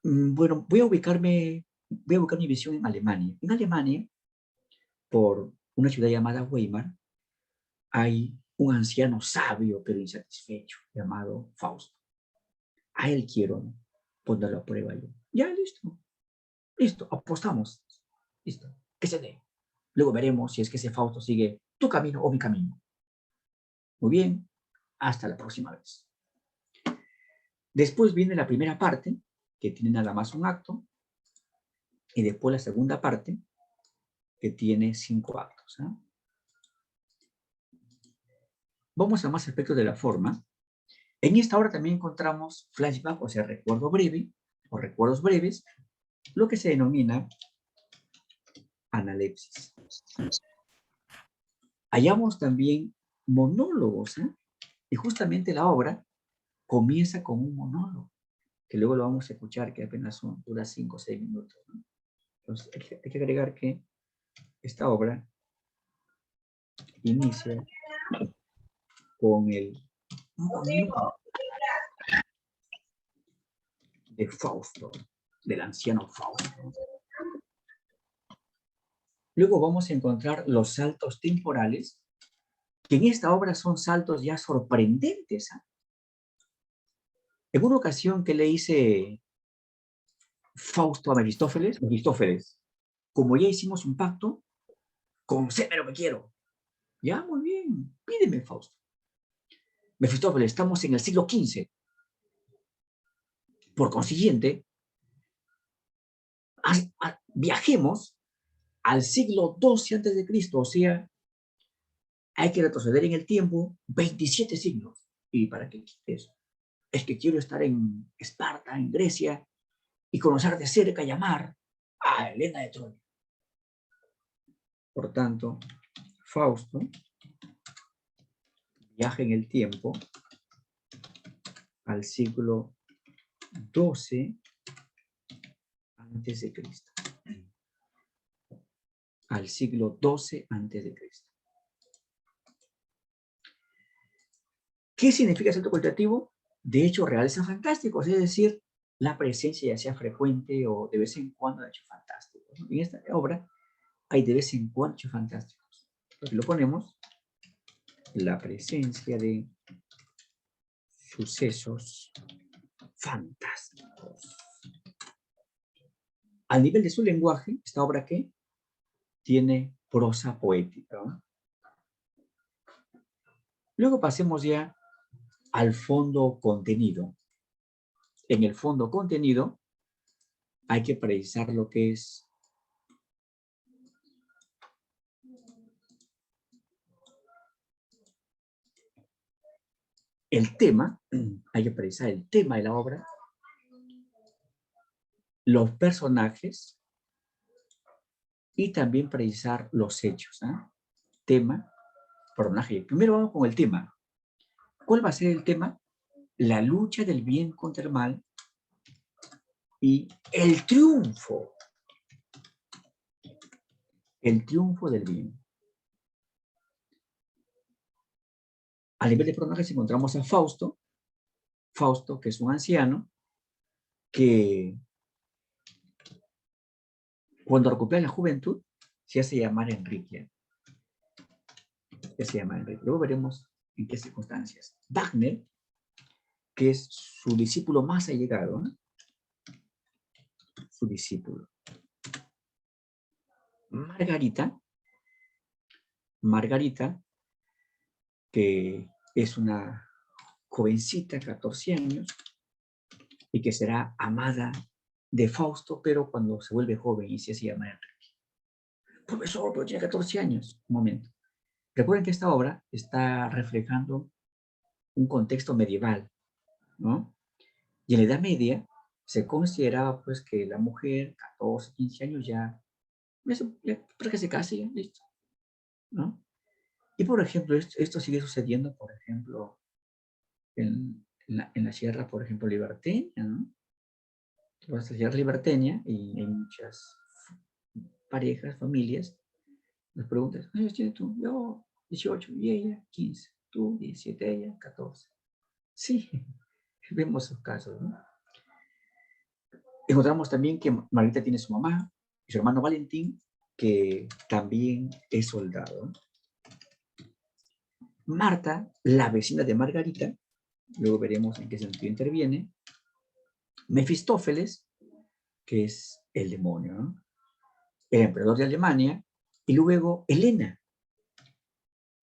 Bueno, voy a ubicar mi visión en Alemania. En Alemania, por una ciudad llamada Weimar, hay un anciano sabio pero insatisfecho llamado Fausto. A él quiero ponerlo a prueba yo. Ya, listo. Listo, apostamos. Listo, que se dé. Luego veremos si es que ese Fausto sigue tu camino o mi camino. Muy bien, hasta la próxima vez. Después viene la primera parte, que tiene nada más un acto, y después la segunda parte, que tiene 5 actos. ¿Eh? Vamos a más aspectos de la forma. En esta obra también encontramos flashback, o sea, recuerdo breve, o recuerdos breves, lo que se denomina analepsis. Hallamos también monólogos, ¿eh? Y justamente la obra comienza con un monólogo, que luego lo vamos a escuchar, que apenas dura 5 o 6 minutos. ¿No? Entonces, hay que agregar que esta obra inicia con el monólogo de Fausto, del anciano Fausto. Luego vamos a encontrar los saltos temporales, que en esta obra son saltos ya sorprendentes. ¿Eh? En una ocasión que le hice Fausto a Mefistófeles, como ya hicimos un pacto, concédeme lo que quiero. Ya, muy bien, pídeme, Fausto. Mefistófeles, estamos en el siglo XV. Por consiguiente, viajemos al siglo XII a.C., o sea, hay que retroceder en el tiempo 27 siglos. ¿Y para qué quieres? Es que quiero estar en Esparta, en Grecia, y conocer de cerca y amar a Helena de Troya. Por tanto, Fausto viaja en el tiempo al siglo XII a.C. Al siglo XII a.C. ¿Qué significa salto cualitativo? De hechos reales a fantásticos, es decir, la presencia ya sea frecuente o de vez en cuando de hechos fantásticos. En esta obra hay de vez en cuando hechos fantásticos. Entonces lo ponemos, la presencia de sucesos fantásticos. Al nivel de su lenguaje, esta obra ¿qué? Tiene prosa poética. ¿No? Luego pasemos ya al fondo contenido. En el fondo contenido hay que precisar lo que es el tema, hay que precisar el tema de la obra, los personajes y también precisar los hechos. ¿Eh? Tema, personaje. Primero vamos con el tema. ¿Cuál va a ser el tema? La lucha del bien contra el mal y el triunfo. El triunfo del bien. A nivel de personajes encontramos a Fausto. Fausto, que es un anciano, que cuando recupera la juventud, se hace llamar Enrique. Se llama Enrique. Luego veremos en qué circunstancias. Wagner, que es su discípulo más allegado, ¿no? Su discípulo. Margarita, que es una jovencita, 14 años, y que será amada de Fausto, pero cuando se vuelve joven y se hace llamar Enrique. Profesor, pero tiene 14 años. Un momento. Recuerden que esta obra está reflejando un contexto medieval, ¿no? Y en la Edad Media se consideraba pues que la mujer, 14, 15 años ya para que se case, ya, listo, ¿no? Y por ejemplo, esto sigue sucediendo, por ejemplo, en la sierra, por ejemplo, liberteña, ¿no? La sierra liberteña, y hay muchas parejas, familias, les preguntas, ¿cuántos años tienes tú? Yo, 18, y ella, 15, tú, 17, ella, 14. Sí, vemos esos casos, ¿no? Encontramos también que Margarita tiene su mamá y su hermano Valentín, que también es soldado. Marta, la vecina de Margarita, luego veremos en qué sentido interviene. Mefistófeles, que es el demonio, ¿no? El emperador de Alemania, y luego Helena,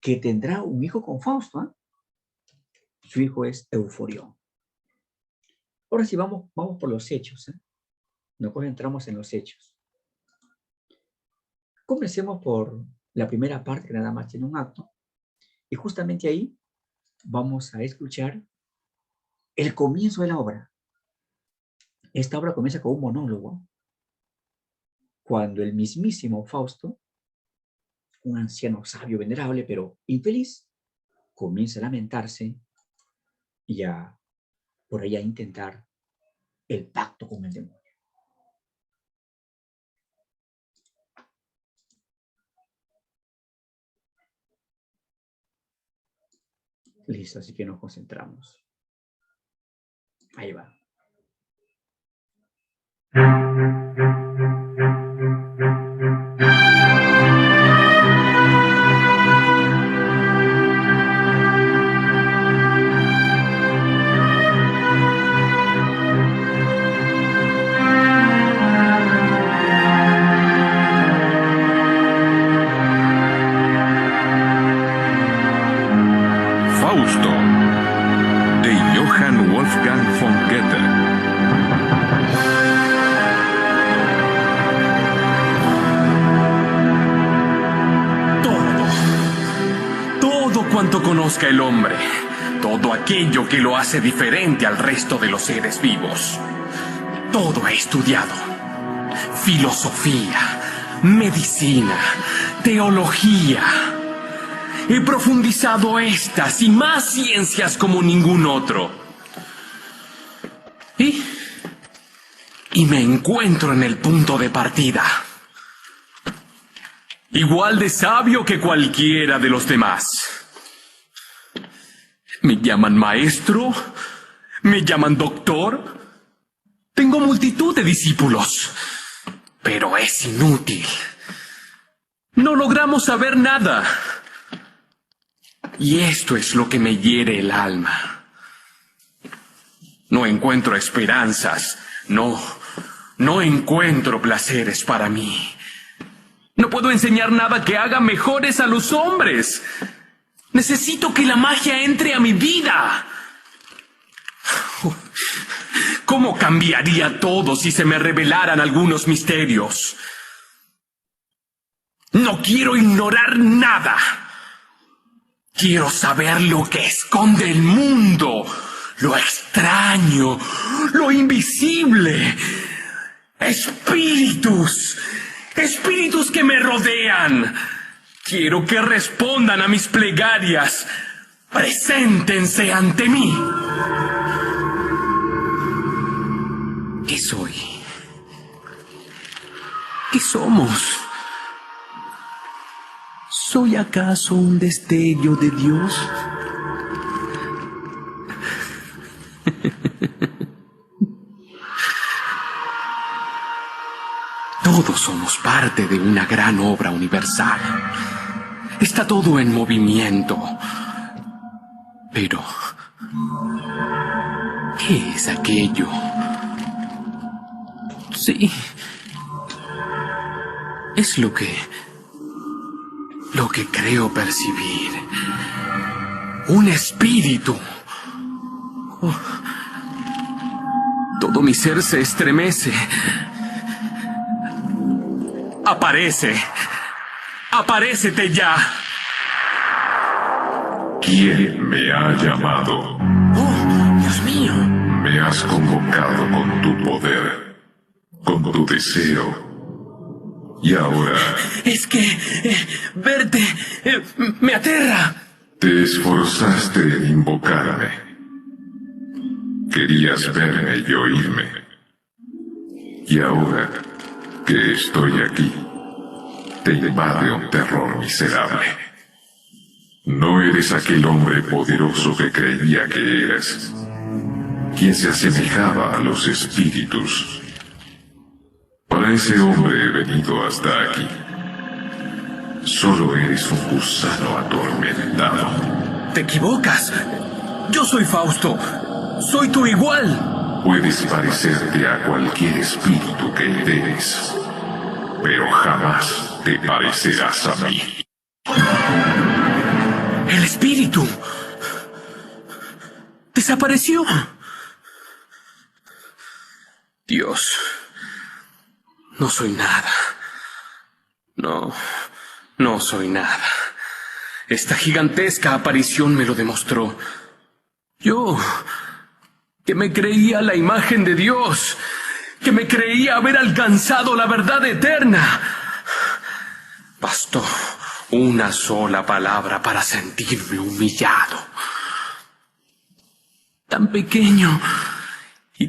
que tendrá un hijo con Fausto, ¿eh? Su hijo es Euforión. Ahora sí, vamos por los hechos, ¿eh? Nos concentramos en los hechos. Comencemos por la primera parte, que nada más tiene un acto, y justamente ahí vamos a escuchar el comienzo de la obra. Esta obra comienza con un monólogo, cuando el mismísimo Fausto, un anciano sabio, venerable, pero infeliz, comienza a lamentarse y por ahí a intentar el pacto con el demonio. Listo, así que nos concentramos. Ahí va. Fausto, de Johann Wolfgang von Goethe. Todo cuanto conozca el hombre, todo aquello que lo hace diferente al resto de los seres vivos, todo he estudiado. Filosofía, medicina, teología. He profundizado estas y más ciencias como ningún otro. Y me encuentro en el punto de partida. Igual de sabio que cualquiera de los demás. Me llaman maestro, me llaman doctor. Tengo multitud de discípulos, pero es inútil. No logramos saber nada. Y esto es lo que me hiere el alma. No encuentro esperanzas, no encuentro placeres para mí. No puedo enseñar nada que haga mejores a los hombres. Necesito que la magia entre a mi vida. ¿Cómo cambiaría todo si se me revelaran algunos misterios? No quiero ignorar nada. Quiero saber lo que esconde el mundo, lo extraño, lo invisible. Espíritus que me rodean. Quiero que respondan a mis plegarias. Preséntense ante mí. ¿Qué soy? ¿Qué somos? ¿Soy acaso un destello de Dios? Todos somos parte de una gran obra universal. Está todo en movimiento. Pero, ¿qué es aquello? Sí, es lo que creo percibir. Un espíritu. Todo mi ser se estremece. Aparece. ¡Aparécete ya! ¿Quién me ha llamado? ¡Oh, Dios mío! Me has convocado con tu poder, con tu deseo. Y ahora Es que verte me aterra. te esforzaste en invocarme. Querías verme y oírme. Y ahora que estoy aquí, te invade un terror miserable. No eres aquel hombre poderoso que creía que eras, quien se asemejaba a los espíritus. Para ese hombre he venido hasta aquí. Solo eres un gusano atormentado. Te equivocas. Yo soy Fausto. Soy tu igual. Puedes parecerte a cualquier espíritu que heredes, pero jamás te parecerás a mí. El espíritu desapareció. Dios, no soy nada. No soy nada. Esta gigantesca aparición me lo demostró. Yo, que me creía la imagen de Dios, que me creía haber alcanzado la verdad eterna. Bastó una sola palabra para sentirme humillado. Tan pequeño y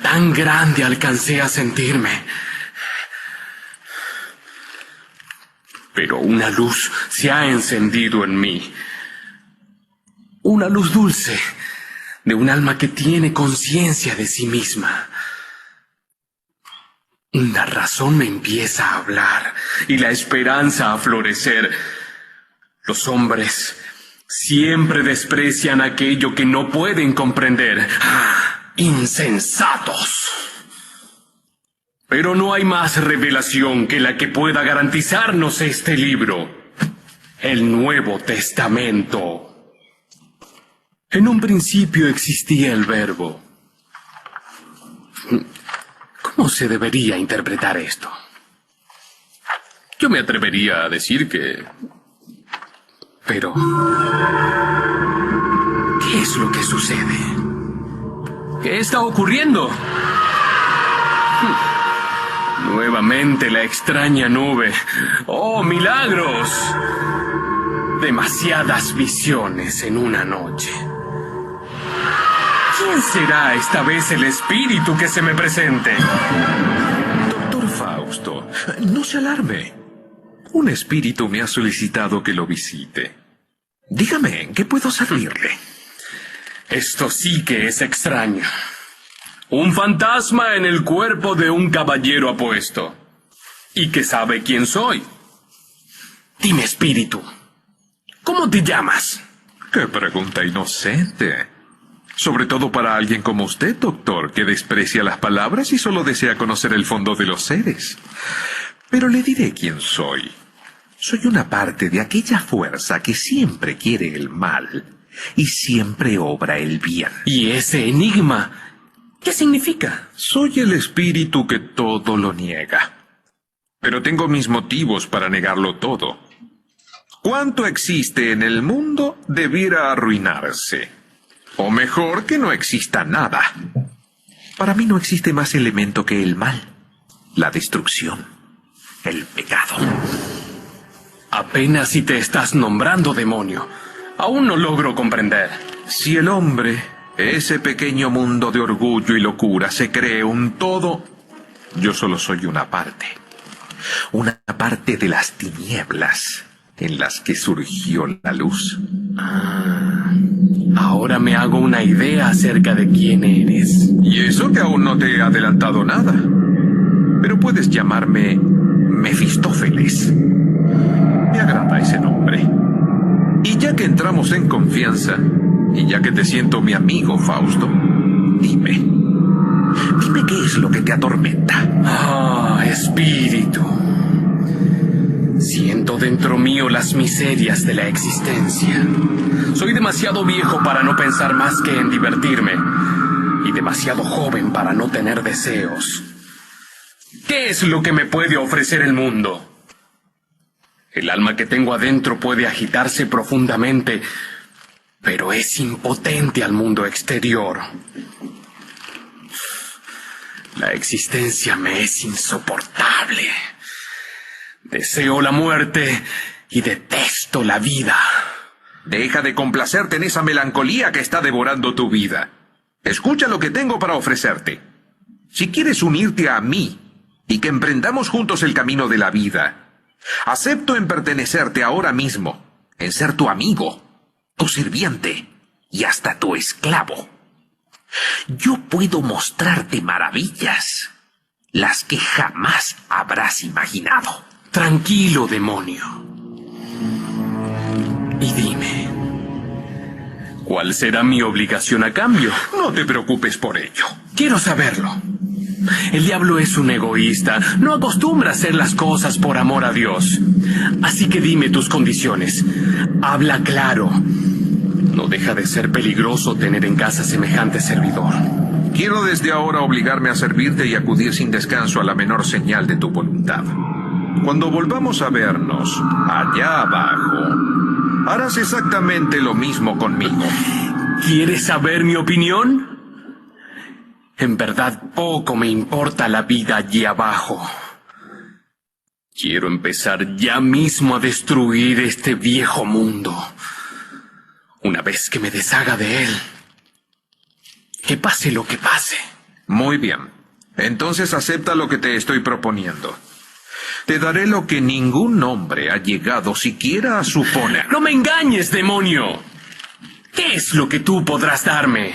tan grande alcancé a sentirme. Pero una luz se ha encendido en mí. Una luz dulce de un alma que tiene conciencia de sí misma. La razón me empieza a hablar y la esperanza a florecer. Los hombres siempre desprecian aquello que no pueden comprender. ¡Ah! ¡Insensatos! Pero no hay más revelación que la que pueda garantizarnos este libro, el Nuevo Testamento. En un principio existía el Verbo. ¿Cómo se debería interpretar esto? Yo me atrevería a decir que... Pero... ¿qué es lo que sucede? ¿Qué está ocurriendo? Nuevamente la extraña nube. ¡Oh, milagros! Demasiadas visiones en una noche. ¿Quién será esta vez el espíritu que se me presente? Doctor Fausto, no se alarme. Un espíritu me ha solicitado que lo visite. Dígame, ¿en qué puedo servirle? Esto sí que es extraño. Un fantasma en el cuerpo de un caballero apuesto. Y que sabe quién soy. Dime, espíritu, ¿cómo te llamas? ¡Qué pregunta inocente! Sobre todo para alguien como usted, doctor, que desprecia las palabras y solo desea conocer el fondo de los seres. Pero le diré quién soy. Soy una parte de aquella fuerza que siempre quiere el mal y siempre obra el bien. ¿Y ese enigma qué significa? Soy el espíritu que todo lo niega. Pero tengo mis motivos para negarlo todo. Cuanto existe en el mundo debiera arruinarse. O mejor, que no exista nada. Para mí no existe más elemento que el mal, la destrucción, el pecado. Apenas si te estás nombrando demonio. Aún no logro comprender. Si el hombre, ese pequeño mundo de orgullo y locura, se cree un todo, yo solo soy una parte. Una parte de las tinieblas en las que surgió la luz. Ahora me hago una idea acerca de quién eres. Y eso que aún no te he adelantado nada. Pero puedes llamarme Mefistófeles. Me agrada ese nombre. Y ya que entramos en confianza, y ya que te siento mi amigo, Fausto, dime qué es lo que te atormenta. Ah, espíritu. Siento dentro mío las miserias de la existencia. Soy demasiado viejo para no pensar más que en divertirme. y demasiado joven para no tener deseos. ¿Qué es lo que me puede ofrecer el mundo? El alma que tengo adentro puede agitarse profundamente, pero es impotente al mundo exterior. La existencia me es insoportable. Deseo la muerte y detesto la vida. Deja de complacerte en esa melancolía que está devorando tu vida. Escucha lo que tengo para ofrecerte. Si quieres unirte a mí y que emprendamos juntos el camino de la vida, acepto en pertenecerte ahora mismo, en ser tu amigo, tu sirviente y hasta tu esclavo. Yo puedo mostrarte maravillas, las que jamás habrás imaginado. Tranquilo, demonio. Y dime, ¿cuál será mi obligación a cambio? No te preocupes por ello. Quiero saberlo. El diablo es un egoísta, no acostumbra a hacer las cosas por amor a Dios. Así que dime tus condiciones. Habla claro. No deja de ser peligroso tener en casa semejante servidor. Quiero desde ahora obligarme a servirte y acudir sin descanso a la menor señal de tu voluntad. Cuando volvamos a vernos, allá abajo, harás exactamente lo mismo conmigo. ¿Quieres saber mi opinión? En verdad, poco me importa la vida allí abajo. Quiero empezar ya mismo a destruir este viejo mundo. Una vez que me deshaga de él. Que pase lo que pase. Muy bien. Entonces acepta lo que te estoy proponiendo. Te daré lo que ningún hombre ha llegado siquiera a suponer. ¡No me engañes, demonio! ¿Qué es lo que tú podrás darme?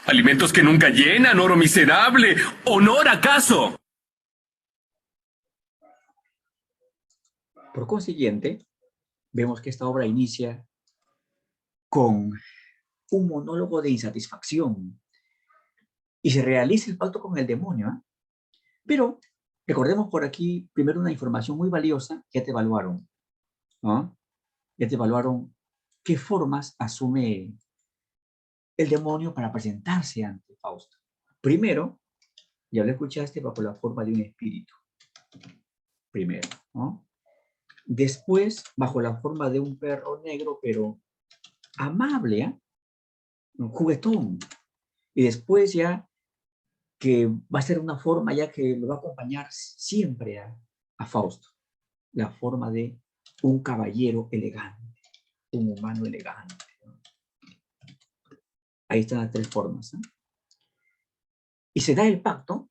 ¿Alimentos que nunca llenan, oro miserable? ¿Honor acaso? Por consiguiente, vemos que esta obra inicia con un monólogo de insatisfacción y se realiza el pacto con el demonio, ¿eh? Pero recordemos por aquí primero una información muy valiosa. Ya te evaluaron, ¿no? Ya te evaluaron qué formas asume el demonio para presentarse ante Fausto. Primero, ya lo escuchaste, bajo la forma de un espíritu. Primero, ¿no? Después, bajo la forma de un perro negro, pero amable, ¿eh? Un juguetón. Y después ya que va a ser una forma ya que lo va a acompañar siempre a Fausto. La forma de un caballero elegante, un humano elegante, ¿no? Ahí están las tres formas, ¿eh? Y se da el pacto.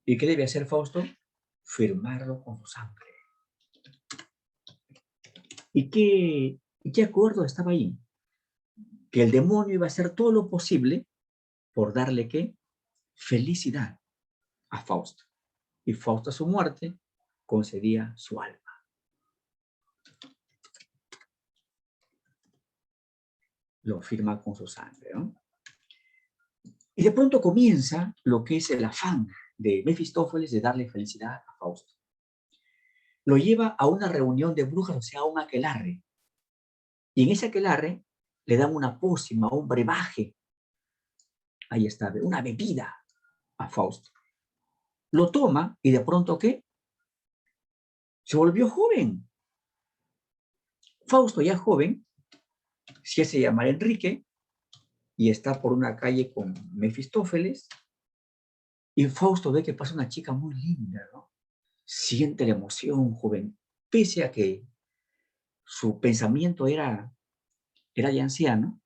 ¿Y qué debe hacer Fausto? Firmarlo con su sangre. ¿Y qué acuerdo estaba ahí? Que el demonio iba a hacer todo lo posible por darle, ¿qué? Felicidad a Fausto. Y Fausto a su muerte concedía su alma. Lo firma con su sangre, ¿no? Y de pronto comienza lo que es el afán de Mefistófeles de darle felicidad a Fausto. Lo lleva a una reunión de brujas, o sea, a un aquelarre. Y en ese aquelarre le dan una pócima, un brebaje. Ahí está, una bebida a Fausto. Lo toma y de pronto, ¿qué? Se volvió joven. Fausto, ya joven, se hace llamar Enrique y está por una calle con Mefistófeles. Y Fausto ve que pasa una chica muy linda, ¿no? Siente la emoción, joven, pese a que su pensamiento era de anciano,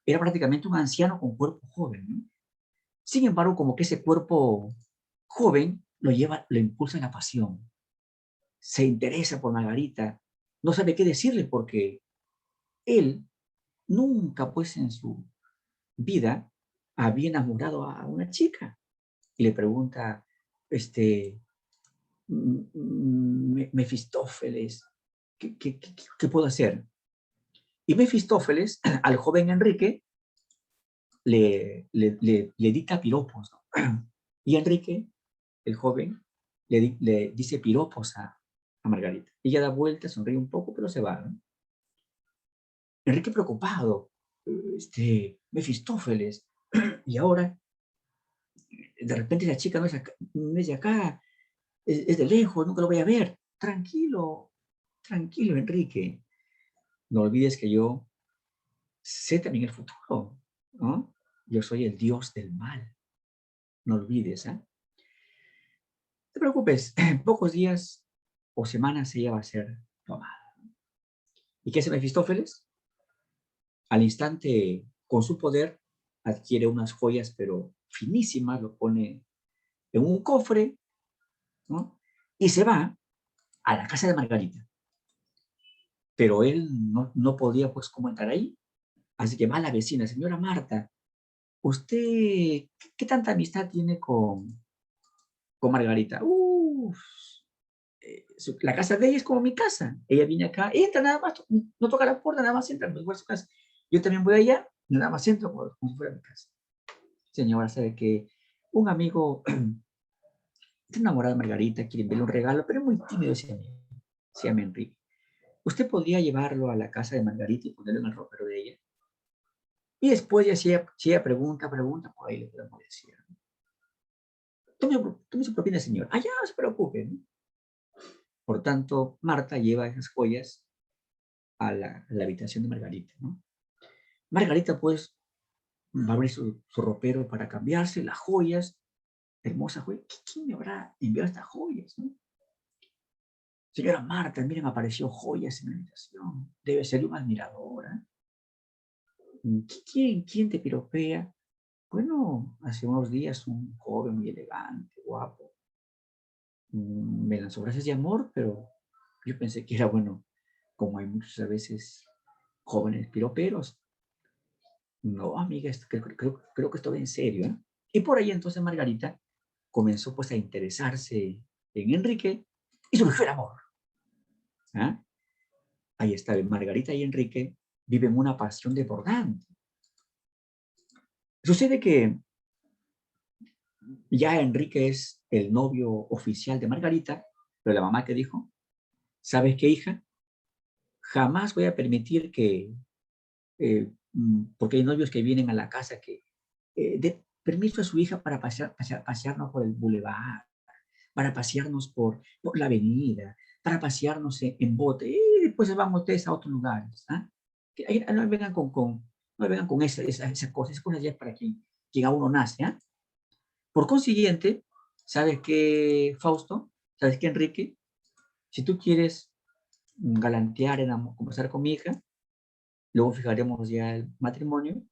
era prácticamente un anciano con cuerpo joven, ¿no? Sin embargo, como que ese cuerpo joven lo impulsa la pasión. Se interesa por Margarita, no sabe qué decirle porque él nunca, pues, en su vida había enamorado a una chica. Y le pregunta, Mefistófeles, ¿qué puedo hacer? Y Mefistófeles, al joven Enrique, le dicta piropos, ¿no? Y Enrique, el joven, le dice piropos a Margarita. Ella da vuelta, sonríe un poco, pero se va, ¿no? Enrique preocupado, Mefistófeles, Y ahora, de repente la chica no es de acá, es de lejos, nunca lo voy a ver. Tranquilo, tranquilo, Enrique. No olvides que yo sé también el futuro, ¿no? Yo soy el Dios del mal. No olvides, ¿eh? No te preocupes, en pocos días o semanas ella va a ser tomada. ¿Y qué hace Mefistófeles? Al instante, con su poder, adquiere unas joyas, pero finísimas, lo pone en un cofre, ¿no? Y se va a la casa de Margarita. Pero él no podía, pues, cómo entrar ahí. Así que va a la vecina, señora Marta, ¿usted qué tanta amistad tiene con Margarita? Uf, la casa de ella es como mi casa. Ella viene acá, entra nada más, no toca la puerta, nada más entra, no igual su casa. Yo también voy allá, nada más entro como si fuera mi casa. Señora, sabe que un amigo está enamorado de Margarita, quiere enviarle un regalo, pero es muy tímido ese amigo. Se llama Enrique. ¿Usted podría llevarlo a la casa de Margarita y ponerlo en el ropero de ella? Y después, ya si ella pregunta, por ahí le podemos decir. Tome su propina, señor. Ah, ya, no se preocupe, ¿no? Por tanto, Marta lleva esas joyas a la habitación de Margarita, ¿no? Margarita, pues, va a abrir su ropero para cambiarse las joyas, hermosas joyas. ¿Quién me habrá enviado estas joyas, no? Señora Marta, miren, apareció joyas en la habitación. Debe ser una admiradora. ¿Quién te piropea? Bueno, hace unos días un joven muy elegante, guapo, me lanzó frases de amor, pero yo pensé que era bueno, como hay muchos a veces jóvenes piroperos. No, amiga, creo que esto va en serio, ¿eh? Y por ahí entonces Margarita comenzó pues a interesarse en Enrique y surgió el amor. ¿Ah? Ahí está, Margarita y Enrique viven una pasión desbordante. Sucede que ya Enrique es el novio oficial de Margarita, pero la mamá que dijo, ¿sabes qué, hija? Jamás voy a permitir que, porque hay novios que vienen a la casa que dé permiso a su hija para pasearnos por el bulevar, para pasearnos por la avenida, para pasearnos en bote, y después vamos ustedes a otros lugares. ¿Ah? Que ahí no vengan no vengan con esas cosas ya es para quien aún no nace. ¿Ah? Por consiguiente, ¿sabes qué, Fausto? ¿Sabes qué, Enrique? Si tú quieres galantear, conversar con mi hija, luego fijaremos ya el matrimonio,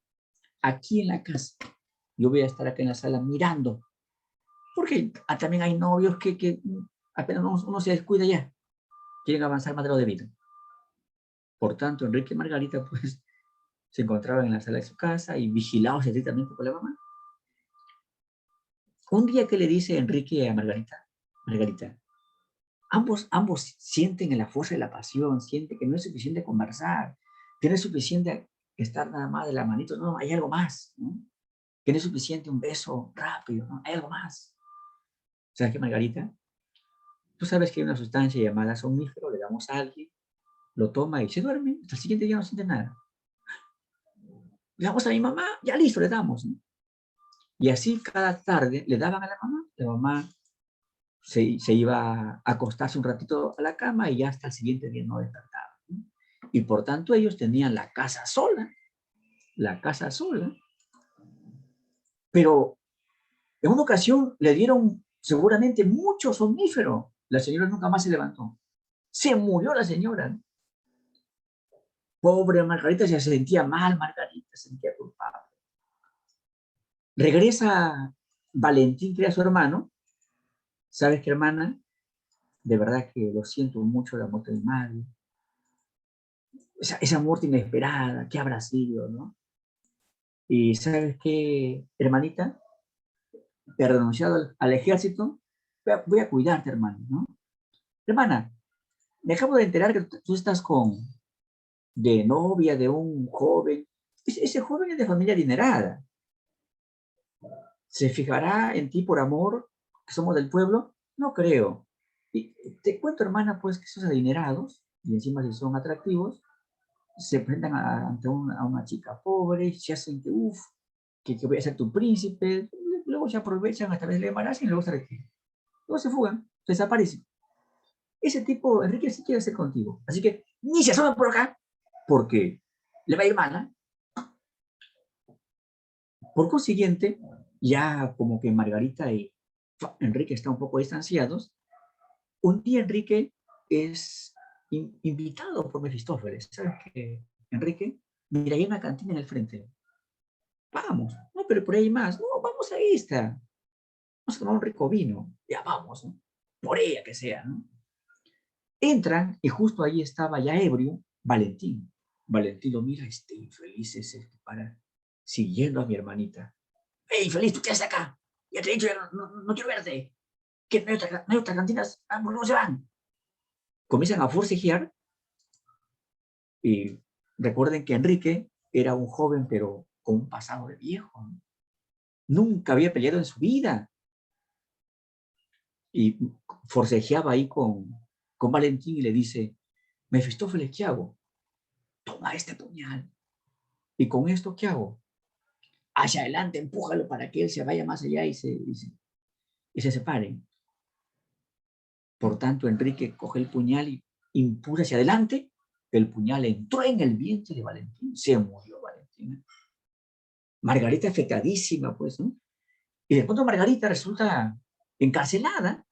aquí en la casa. Yo voy a estar acá en la sala mirando, porque también hay novios que apenas uno se descuida ya, quieren avanzar más de lo debido. Por tanto, Enrique y Margarita, pues, se encontraban en la sala de su casa y vigilados estrictamente por la mamá. Un día que le dice Enrique a Margarita, Margarita, ambos sienten en la fuerza de la pasión, sienten que no es suficiente conversar, que no es suficiente estar nada más de la manito, no, hay algo más, ¿no? Que no es suficiente un beso rápido, ¿no? Hay algo más. ¿Sabes qué, Margarita? Tú sabes que hay una sustancia llamada somnífero, le damos a alguien, lo toma y se duerme, hasta el siguiente día no siente nada. Le damos a mi mamá, ya listo, le damos, ¿no? Y así cada tarde le daban a la mamá se iba a acostarse un ratito a la cama y ya hasta el siguiente día no despertaba, ¿no? Y por tanto ellos tenían la casa sola, pero en una ocasión le dieron seguramente mucho somnífero. La señora nunca más se levantó. Se murió la señora, ¿no? Pobre Margarita, se sentía mal, Margarita se sentía culpable. Regresa Valentín, que era su hermano. ¿Sabes qué, hermana? De verdad que lo siento mucho la muerte de mi madre. Esa muerte inesperada, ¿qué habrá sido, no? Y ¿sabes qué, hermanita? He renunciado al ejército. Voy a cuidarte, hermano, ¿no? Hermana, me acabo de enterar que tú estás de novia de un joven. Ese joven es de familia adinerada. ¿Se fijará en ti por amor, que somos del pueblo? No creo. Y te cuento, hermana, pues que esos adinerados, y encima si son atractivos, se presentan ante a una chica pobre, se hacen que, uff, que voy a ser tu príncipe. Luego se aprovechan a través del embarazo y luego se retiran. Luego se fugan, se desaparecen. Ese tipo, Enrique, sí quiere ser contigo. Así que ni se asoma por acá, porque le va a ir mal, ¿eh? Por consiguiente, ya como que Margarita y Enrique están un poco distanciados. Un día Enrique es invitado por Mefistófeles. ¿Sabes qué, Enrique? Mira, hay una cantina en el frente. Vamos. No, pero por ahí hay más. No, vamos a esta. Vamos a tomar un rico vino. Ya vamos, ¿no? Por ella que sea, ¿no? Entran y justo ahí estaba ya ebrio Valentín. Valentín lo mira, este infeliz es el que para siguiendo a mi hermanita. ¡Ey, infeliz, tú qué haces acá! Ya te he dicho, ya no quiero verte. ¿Qué? ¿No hay otras cantinas? Ah, ¿por qué no se van? Comienzan a forcejear y recuerden que Enrique era un joven pero con un pasado de viejo, ¿no? Nunca había peleado en su vida y forcejeaba ahí con Valentín y le dice, Mefistófeles, ¿qué hago? Toma este puñal. ¿Y con esto qué hago? Hacia adelante, empújalo para que él se vaya más allá y se separen. Por tanto, Enrique coge el puñal y impulsa hacia adelante. El puñal entró en el vientre de Valentín. Se murió Valentín. Margarita afectadísima, pues, ¿no? Y de pronto Margarita resulta encarcelada.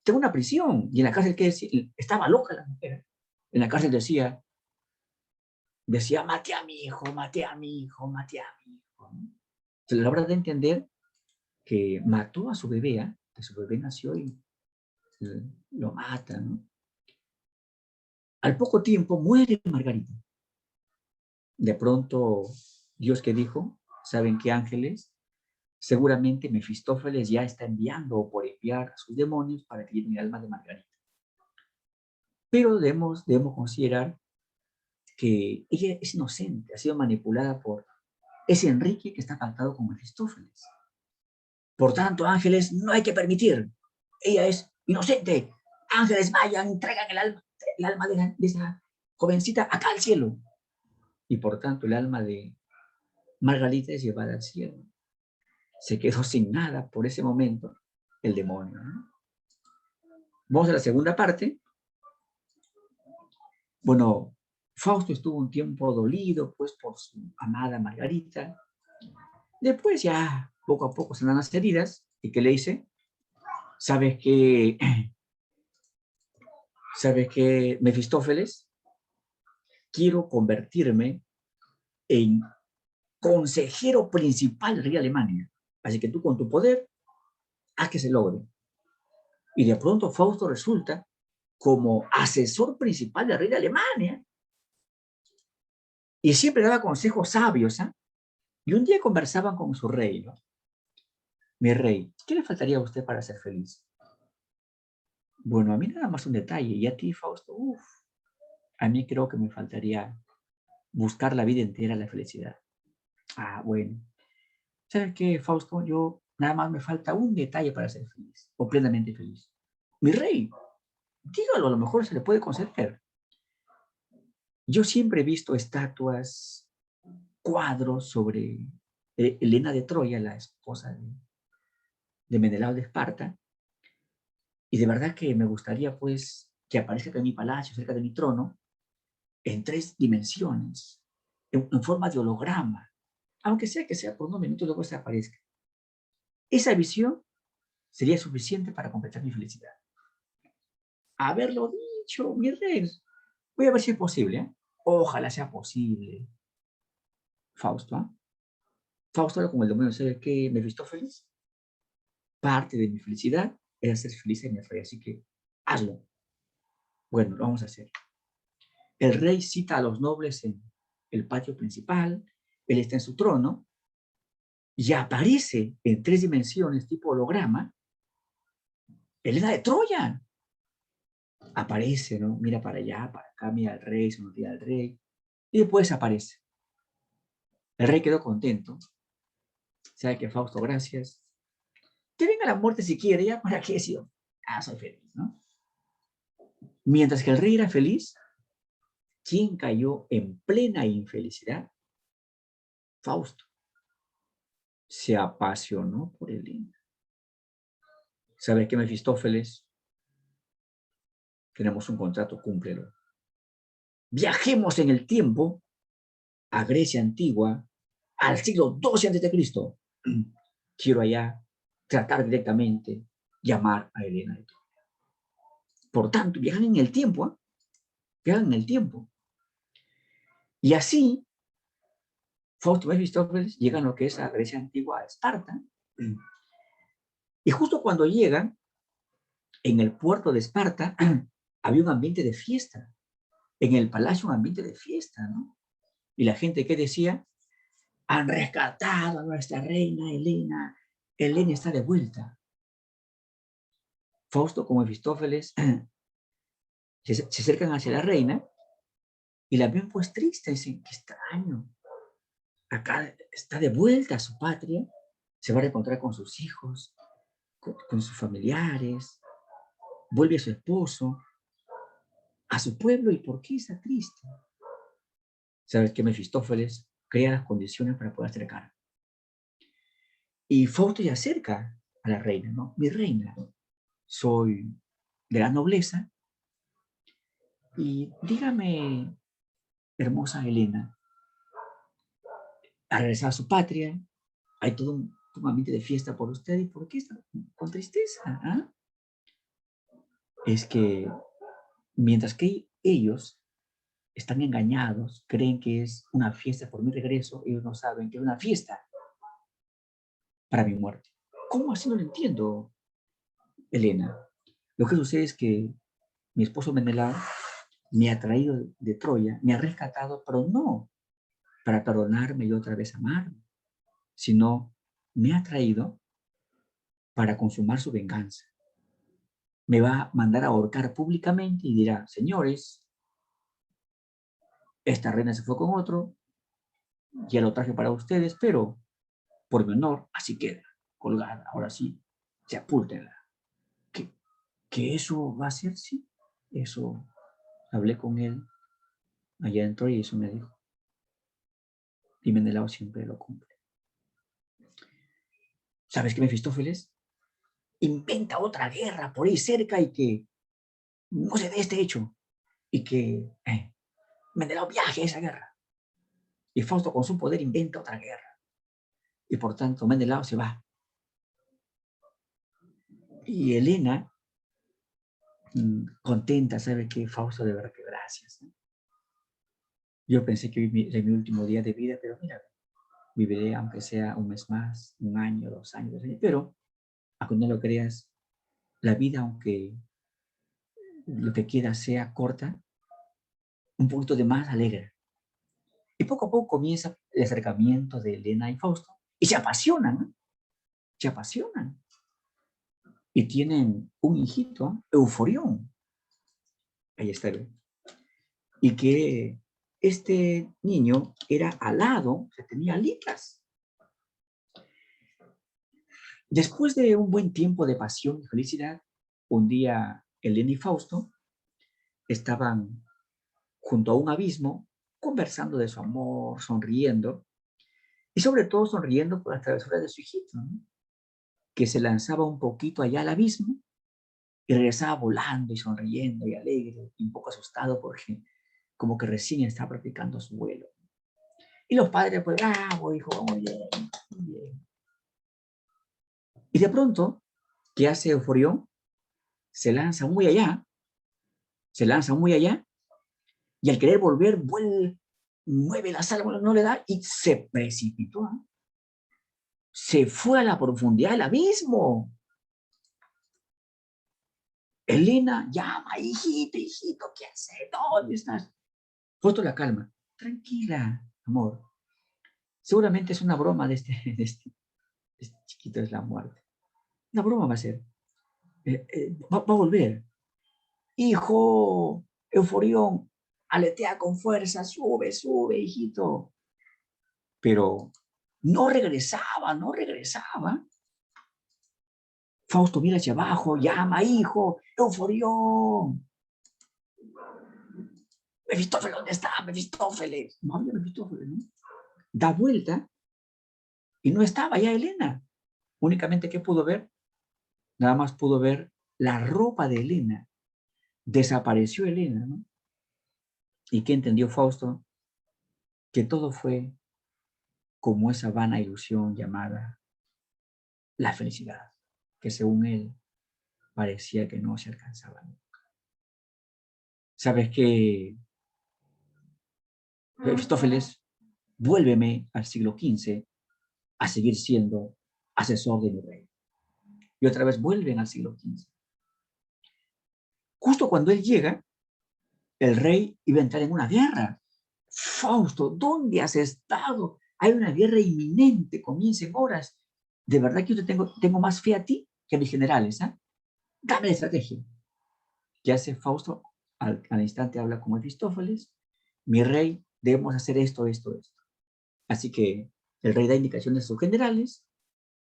Tengo una prisión. Y en la cárcel, ¿qué decía? Estaba loca la mujer. En la cárcel decía, maté a mi hijo, maté a mi hijo, maté a mi hijo, ¿no? Se le logra de entender que mató a su bebé, ¿eh? Que su bebé nació y lo mata, ¿no? Al poco tiempo muere Margarita. De pronto, Dios que dijo, ¿saben qué, ángeles? Seguramente Mefistófeles ya está enviando o por enviar a sus demonios para que lleven el alma de Margarita. Pero debemos considerar que ella es inocente, ha sido manipulada por ese Enrique que está pactado con Mefistófeles. Por tanto, ángeles, no hay que permitir. Ella es inocente. Ángeles, vayan, traigan el alma de esa jovencita acá al cielo. Y por tanto, el alma de Margarita es llevada al cielo. Se quedó sin nada por ese momento el demonio, ¿no? Vamos a la segunda parte. Bueno, Fausto estuvo un tiempo dolido, pues, por su amada Margarita. Después ya, poco a poco, sanan las heridas. ¿Y qué le dice? ¿Sabes qué? ¿Sabes qué, Mefistófeles? Quiero convertirme en consejero principal del rey de Alemania. Así que tú con tu poder, haz que se logre. Y de pronto Fausto resulta como asesor principal del rey de Alemania. Y siempre daba consejos sabios, ¿eh? Y un día conversaban con su rey, ¿no? Mi rey, ¿qué le faltaría a usted para ser feliz? Bueno, a mí nada más un detalle. Y a ti, Fausto, a mí creo que me faltaría buscar la vida entera la felicidad. Ah, bueno. ¿Sabes qué, Fausto? Yo nada más me falta un detalle para ser feliz, o plenamente feliz. Mi rey, dígalo, a lo mejor se le puede conceder. Yo siempre he visto estatuas, cuadros sobre Helena de Troya, la esposa de Menelao de Esparta, y de verdad que me gustaría, pues, que aparezca en mi palacio, cerca de mi trono, en 3 dimensiones, en forma de holograma, aunque sea por unos minutos luego se aparezca. Esa visión sería suficiente para completar mi felicidad. Haberlo dicho, mi rey. Voy a ver si es posible, ¿eh? Ojalá sea posible. Fausto, ¿eh? Fausto era como el demonio, ¿sabe qué? Mefistófeles. Parte de mi felicidad es hacer feliz a mi rey, así que hazlo. Bueno, lo vamos a hacer. El rey cita a los nobles en el patio principal, él está en su trono, y aparece en 3 dimensiones, tipo holograma, Helena de Troya. Aparece, ¿no? Mira para allá, para acá, mira al rey, se mira al rey, y después aparece. El rey quedó contento. ¿Sabe qué, Fausto? Gracias. Que venga la muerte si quiere, ya, ¿para qué decir? Ah, soy feliz, ¿no? Mientras que el rey era feliz, ¿quién cayó en plena infelicidad? Fausto. se apasionó por Helena. ¿Sabes qué, Mefistófeles? Tenemos un contrato, cúmplelo. Viajemos en el tiempo a Grecia antigua, al siglo XII a.C. Quiero allá tratar directamente, llamar a Helena de Troya. Por tanto, viajan en el tiempo, ¿eh? Viajan en el tiempo. Y así, Fausto y Mefistófeles llegan a lo que es a Grecia antigua, a Esparta. Y justo cuando llegan, en el puerto de Esparta, había un ambiente de fiesta. En el palacio un ambiente de fiesta, ¿no? Y la gente, ¿qué decía? Han rescatado a nuestra reina Helena. Helena está de vuelta. Fausto, como Mefistófeles, se acercan hacia la reina y la ven pues triste. Dicen, qué extraño. Acá está de vuelta a su patria. Se va a reencontrar con sus hijos, con sus familiares. Vuelve a su esposo, a su pueblo. ¿Y por qué está triste? ¿Sabes qué? Mefistófeles crea las condiciones para poder acercar. Y Fausto se acerca a la reina, ¿no? Mi reina, soy de la nobleza y dígame, hermosa Helena, ha regresado a su patria, hay todo un ambiente de fiesta por usted, ¿y por qué está con tristeza? ¿Ah? Es que mientras que ellos están engañados, creen que es una fiesta por mi regreso, ellos no saben que es una fiesta para mi muerte. ¿Cómo así? No lo entiendo, Helena. Lo que sucede es que mi esposo Menelao me ha traído de Troya, me ha rescatado, pero no para perdonarme y otra vez amarme, sino me ha traído para consumar su venganza. Me va a mandar a ahorcar públicamente y dirá, señores, esta reina se fue con otro, ya lo traje para ustedes, pero por mi honor, así queda, colgada. Ahora sí, sepúltenla. ¿Que eso va a ser? Sí, eso hablé con él allá dentro y eso me dijo. Y Menelao siempre lo cumple. ¿Sabes qué, Mefistófeles? Inventa otra guerra por ahí cerca y que no se dé este hecho. Y que Menelao viaje a esa guerra. Y Fausto con su poder inventa otra guerra. Y por tanto Menelao se va. Y Helena, contenta, sabe que Fausto, de verdad que gracias. Yo pensé que hoy era mi último día de vida, pero mira, viviré aunque sea un mes más, un año, 2 años, 3 años. Pero, aunque no lo creas, la vida, aunque lo que queda sea corta, un poquito de más alegre. Y poco a poco comienza el acercamiento de Helena y Fausto. Y se apasionan, ¿no? Se apasionan. Y tienen un hijito, Euforión. Ahí está. Y que este niño era alado, que tenía alitas. Después de un buen tiempo de pasión y felicidad, un día Helena y Fausto estaban junto a un abismo, conversando de su amor, sonriendo, y sobre todo sonriendo por las travesuras de su hijito, ¿no? Que se lanzaba un poquito allá al abismo y regresaba volando y sonriendo y alegre y un poco asustado porque como que recién estaba practicando su vuelo. Y los padres, pues, bravo, hijo, muy bien, muy bien. Y de pronto, ¿qué hace Euforión? Se lanza muy allá, y al querer volver, mueve las alas, no le da, y se precipitó, ¿eh? Se fue a la profundidad del abismo. Helena llama, hijito, ¿qué haces? ¿Dónde estás? Foto la calma. Tranquila, amor. Seguramente es una broma de este chiquito, es la muerte. Una broma va a ser. Va a volver. Hijo, Euforión, aletea con fuerza, sube, hijito. Pero no regresaba. Fausto mira hacia abajo, llama, hijo, Euforión. Mefistófeles, ¿dónde está? Mefistófeles. No había Mefistófeles, ¿no? Da vuelta y no estaba ya Helena. Únicamente, ¿qué pudo ver? Nada más pudo ver la ropa de Helena. Desapareció Helena, ¿no? ¿Y qué entendió Fausto? Que todo fue como esa vana ilusión llamada la felicidad, que según él parecía que no se alcanzaba nunca. ¿Sabes qué? Mefistófeles, vuélveme al siglo XV a seguir siendo asesor de mi rey. Y otra vez vuelven al siglo XV. Justo cuando él llega, el rey iba a entrar en una guerra. Fausto, ¿dónde has estado? Hay una guerra inminente, comienza en horas. De verdad que yo tengo más fe a ti que a mis generales. ¿eh? Dame la estrategia. ¿Qué hace Fausto? Al instante habla con Mefistófeles. Mi rey, debemos hacer esto, esto, esto. Así que el rey da indicaciones a sus generales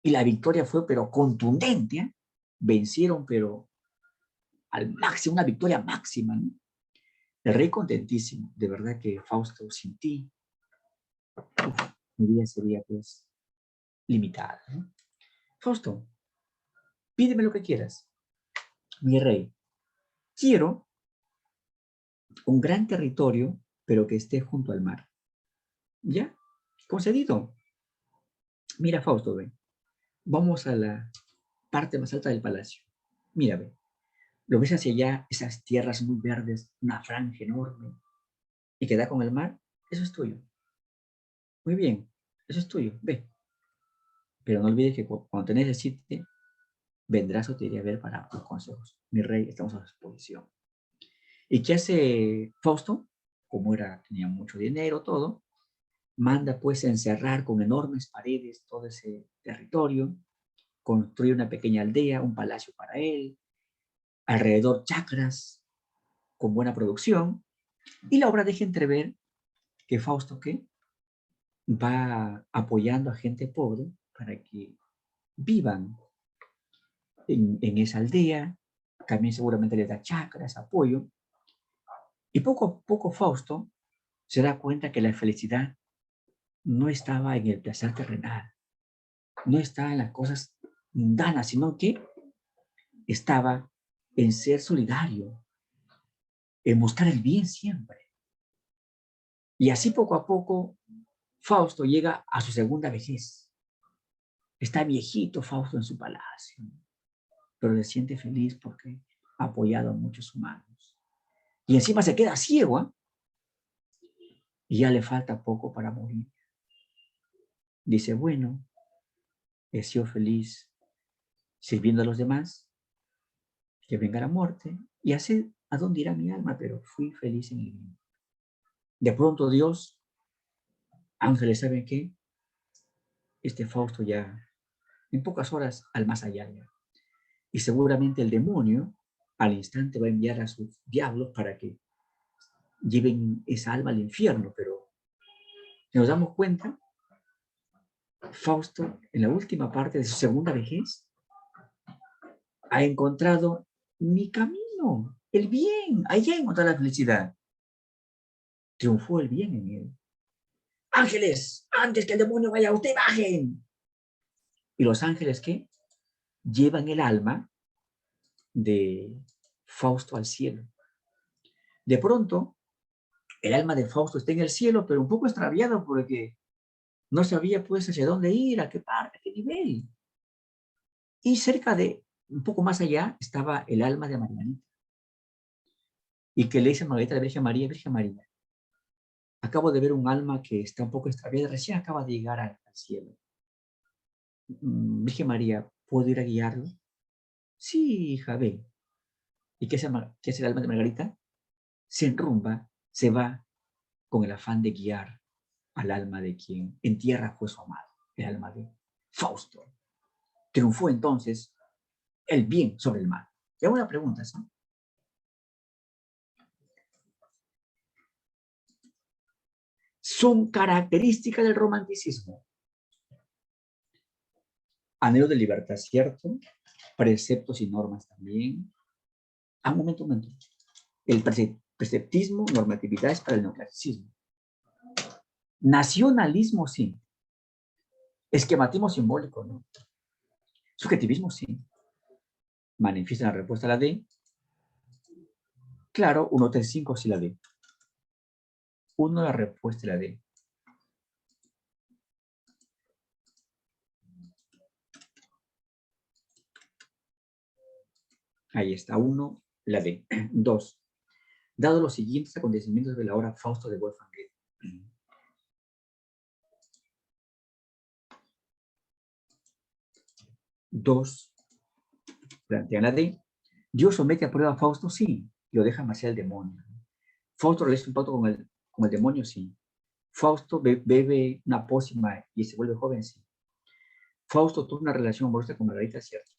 y la victoria fue, pero contundente. ¿eh? Vencieron, pero al máximo, una victoria máxima. ¿no? El rey contentísimo. De verdad que Fausto, sin ti, mi vida sería pues limitada. ¿no? Fausto, pídeme lo que quieras. Mi rey, quiero un gran territorio, pero que esté junto al mar. ¿Ya? Concedido. Mira, Fausto, ve. Vamos a la parte más alta del palacio. Mira, ve. ¿Lo ves hacia allá? Esas tierras muy verdes, una franja enorme, y que da con el mar. Eso es tuyo. Muy bien. Eso es tuyo. Ve. Pero no olvides que cuando te necesite, vendrás o te iré a ver para tus consejos. Mi rey, estamos a su disposición. ¿Y qué hace Fausto? Como tenía mucho dinero, todo, manda pues encerrar con enormes paredes todo ese territorio, construye una pequeña aldea, un palacio para él, alrededor chacras con buena producción, y la obra deja entrever que Fausto, ¿qué? Va apoyando a gente pobre para que vivan en esa aldea, también seguramente les da chacras, apoyo, y poco a poco Fausto se da cuenta que la felicidad no estaba en el placer terrenal, no estaba en las cosas mundanas, sino que estaba en ser solidario, en buscar el bien siempre. Y así poco a poco, Fausto llega a su segunda vejez. Está viejito Fausto en su palacio, pero se siente feliz porque ha apoyado a muchos humanos. Y encima se queda ciego, ¿eh? Y ya le falta poco para morir. Dice, bueno, he sido feliz sirviendo a los demás, que venga la muerte, y así a dónde irá mi alma, pero fui feliz en el bien. De pronto Dios, ángeles, ¿saben qué? Este Fausto ya, en pocas horas, al más allá ya. Y seguramente el demonio al instante va a enviar a sus diablos para que lleven esa alma al infierno, pero si nos damos cuenta, Fausto, en la última parte de su segunda vejez, ha encontrado mi camino, el bien, allá encontró la felicidad. Triunfó el bien en él. Ángeles, antes que el demonio vaya, usted bajen. Y los ángeles, ¿qué? Llevan el alma de Fausto al cielo. De pronto, el alma de Fausto está en el cielo, pero un poco extraviado porque no sabía pues hacia dónde ir, a qué parte, a qué nivel. Y cerca de, un poco más allá, estaba el alma de Margarita. Y que le dice a Margarita a la Virgen María, acabo de ver un alma que está un poco extraviada, recién acaba de llegar al cielo. Virgen María, ¿puedo ir a guiarlo? Sí, hija, ve. ¿Y qué hace el alma de Margarita? Se enrumba, se va con el afán de guiar al alma de quien en tierra fue su amado, el alma de Fausto. Triunfó entonces el bien sobre el mal. Y hago una pregunta, ¿no? Son características del romanticismo. Anhelo de libertad, ¿cierto? Preceptos y normas también. Un momento. El preceptismo, normatividad es para el neoclasicismo. Nacionalismo, sí. Esquematismo simbólico, ¿no? Subjetivismo, sí. Manifiesta la respuesta a la D. Claro, 1, 3, 5, sí la D. 1, la respuesta a la D. Ahí está, 1, la D. 2. Dado los siguientes acontecimientos de la obra Fausto de Wolfgang Goethe. 2. Plantean la D. ¿Dios somete a prueba a Fausto? Sí. Lo deja marchar el demonio. ¿Fausto realiza un pacto con el demonio? Sí. ¿Fausto bebe una pócima y se vuelve joven? Sí. ¿Fausto tuvo una relación amorosa con Margarita? Cierto.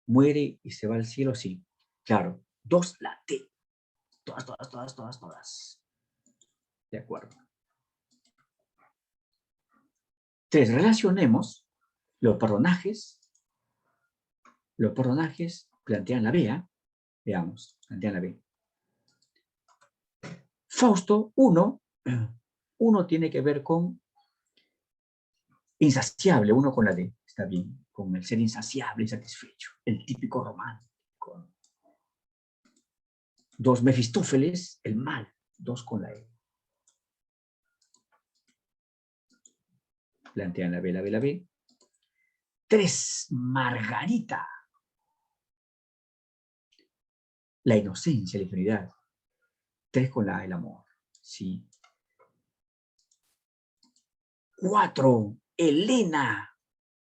¿Muere y se va al cielo? Sí. Claro. 2, la D. Todas. De acuerdo. 3. Relacionemos los personajes. Los personajes plantean la B. Veamos, plantean la B. Fausto, 1 tiene que ver con insaciable, 1 con la D, está bien, con el ser insaciable, insatisfecho, el típico romántico. 2, Mefistófeles, el mal, 2 con la E. Plantean la B. 3, Margarita, la inocencia, la ingenuidad. 3 con la A, el amor, sí. 4, Helena,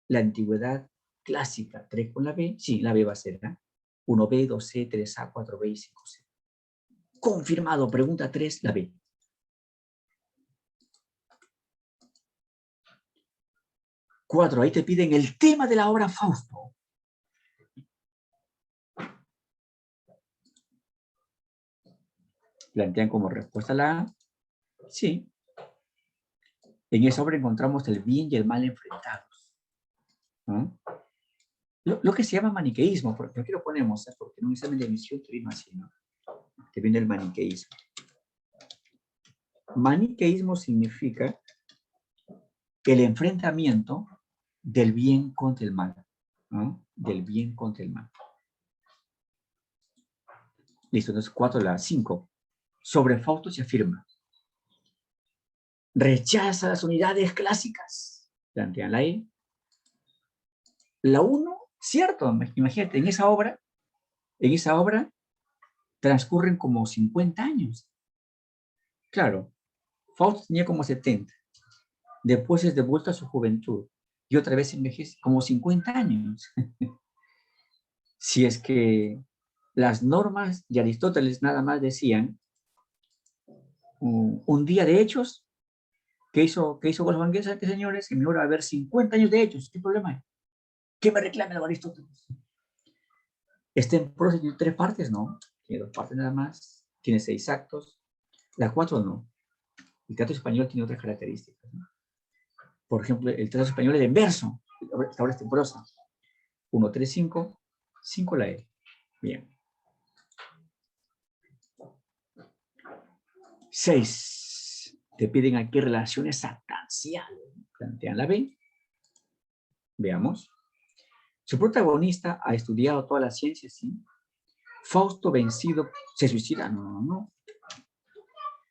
la antigüedad clásica. 3 con la B, sí, la B va a ser 1B, 2C, 3A, 4B y 5C. Confirmado, pregunta 3, la B. 4, ahí te piden el tema de la obra Fausto. Plantean como respuesta la A. Sí. En esa obra encontramos el bien y el mal enfrentados. ¿No? Lo que se llama maniqueísmo, porque aquí lo ponemos, porque en un examen de admisión te vino así, ¿no? Te viene el maniqueísmo. Maniqueísmo significa el enfrentamiento del bien contra el mal, ¿no? Del bien contra el mal. Listo, entonces 4, la 5. Sobre Fausto se afirma. Rechaza las unidades clásicas. Plantean la E. La 1, cierto, imagínate, en esa obra transcurren como 50 años. Claro, Fausto tenía como 70. Después es devuelto a su juventud. Y otra vez envejece como 50 años. Si es que las normas de Aristóteles nada más decían un día de hechos, ¿qué hizo Wolfgang Goethe, señores? Que me va a haber 50 años de hechos. ¿Qué problema hay? ¿Qué me reclama el Aristóteles? En prosa tiene 3 partes, ¿no? Tiene 2 partes nada más. Tiene 6 actos. La 4 no. El teatro español tiene otras características, ¿no? Por ejemplo, el teatro español es en verso. Esta obra está en prosa. 1, 3, 5. 5 la E. Bien. 6. Te piden aquí relaciones actanciales. Plantean la B. Veamos. Su protagonista ha estudiado toda la ciencia, ¿sí? Fausto vencido se suicida. No.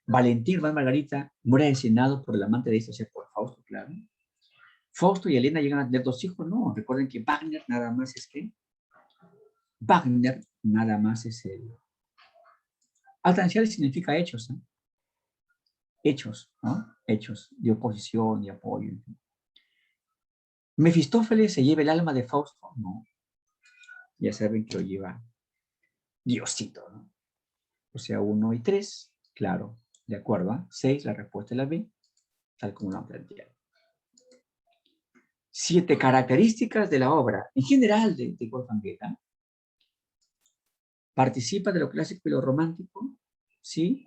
Valentín Van Margarita muere asesinado por el amante de esta, o sea, por Fausto, claro. Fausto y Helena llegan a tener 2 hijos, no. Recuerden que Wagner nada más es que el... Altanciales significa hechos, ¿eh? Hechos, ¿no? Hechos de oposición, de apoyo. ¿Mefistófeles se lleva el alma de Fausto? No. Ya saben que lo lleva Diosito, ¿no? O sea, 1 y 3, claro. De acuerdo, 6, la respuesta es la B, tal como lo han planteado. 7 características de la obra, en general, de Wolfgang Goethe. Participa de lo clásico y lo romántico, ¿sí?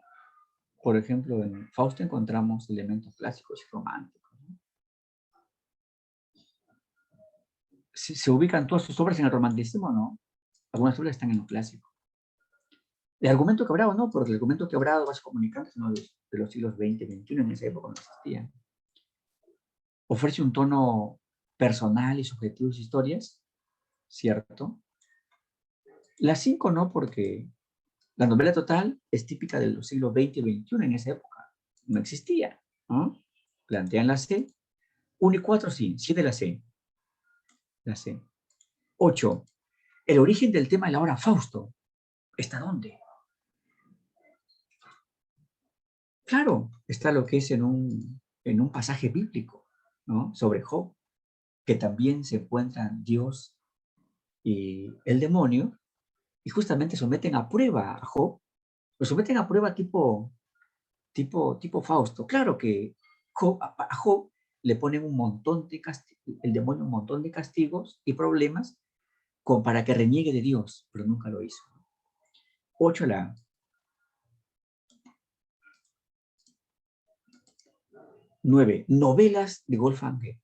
Por ejemplo, en Fausto encontramos elementos clásicos y románticos, ¿no? ¿Se ubican todas sus obras en el romanticismo? No. Algunas obras están en lo clásico. El argumento quebrado no, porque el argumento quebrado vas comunicando de los siglos XX, XXI, en esa época no existía. Ofrece un tono personal y subjetivo de sus historias, ¿cierto? La 5 no, porque la novela total es típica de los siglos XX y XXI en esa época. No existía, ¿no? Plantean la C. 1 y 4 sí, 7 la C. La C. 8. El origen del tema de la obra Fausto. ¿Está dónde? Claro, está lo que es en un pasaje bíblico, ¿no? Sobre Job, que también se encuentran Dios y el demonio, y justamente someten a prueba a Job, lo someten a prueba tipo Fausto. Claro que a Job le ponen un montón de el demonio un montón de castigos y problemas para que reniegue de Dios, pero nunca lo hizo. 8 la 9. Novelas de Wolfgang.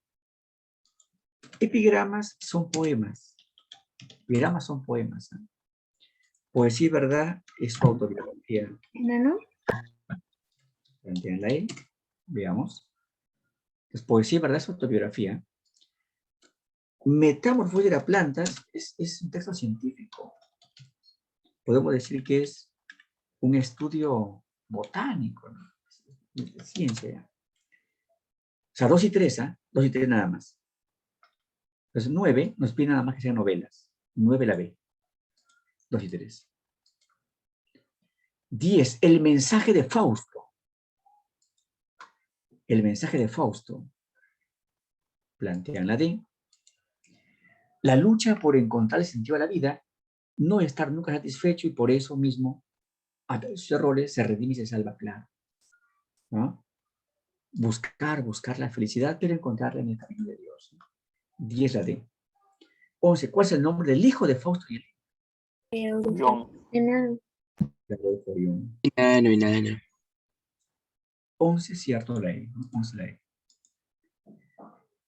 Epigramas son poemas. Epigramas son poemas. ¿Eh? Poesía y verdad es su autobiografía. ¿No? Planteanla ahí. Veamos. Entonces, poesía y verdad es su autobiografía. Metamorfosis de las plantas es un texto científico. Podemos decir que es un estudio botánico, ¿no? De ciencia. O sea, 2 y 3, ¿eh? 2 y 3 nada más. Entonces, 9 nos pide nada más que sean novelas. 9 la B. 2 y 3. 10. El mensaje de Fausto. El mensaje de Fausto. Plantean la D. La lucha por encontrar el sentido a la vida, no estar nunca satisfecho y por eso mismo, a sus errores, se redime y se salva, claro. ¿No? Buscar la felicidad, pero encontrarla en el camino de Dios. 10 la D. 11. ¿Cuál es el nombre del hijo de Fausto y Enano. Enano. 11, cierto, la E. 11 la E.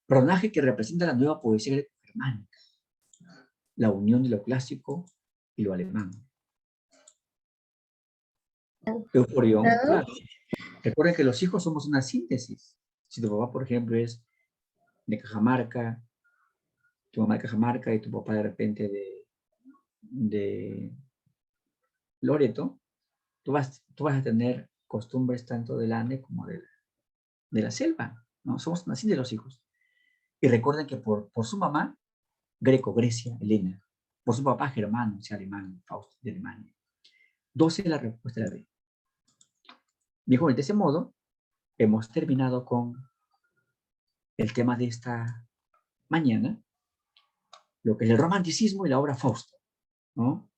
Personaje que representa la nueva poesía greco-germánica. La unión de lo clásico y lo alemán. Euforión, claro. Recuerden que los hijos somos una síntesis. Si tu papá, por ejemplo, es de Cajamarca, tu mamá de Cajamarca y tu papá de repente de Loreto, tú vas a tener costumbres tanto del Ande como de la selva, ¿no? Somos una síntesis de los hijos. Y recuerden que por su mamá, Greco, Grecia, Helena. Por su papá, germano, o sea, alemán, Fausto, de Alemania. 12 la respuesta de la B. Bien, jóvenes, de ese modo, hemos terminado con el tema de esta mañana, lo que es el romanticismo y la obra Fausto, ¿no?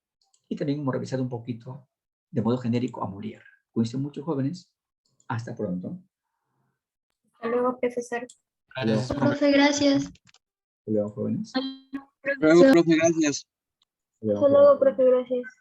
Y también hemos revisado un poquito, de modo genérico, a Molière. Cuídense mucho, jóvenes. Hasta pronto. Hasta luego, profesor. Gracias, Profe, gracias. Hasta luego, jóvenes. Luego, profe, gracias. Hasta luego, Hasta luego, profe, gracias.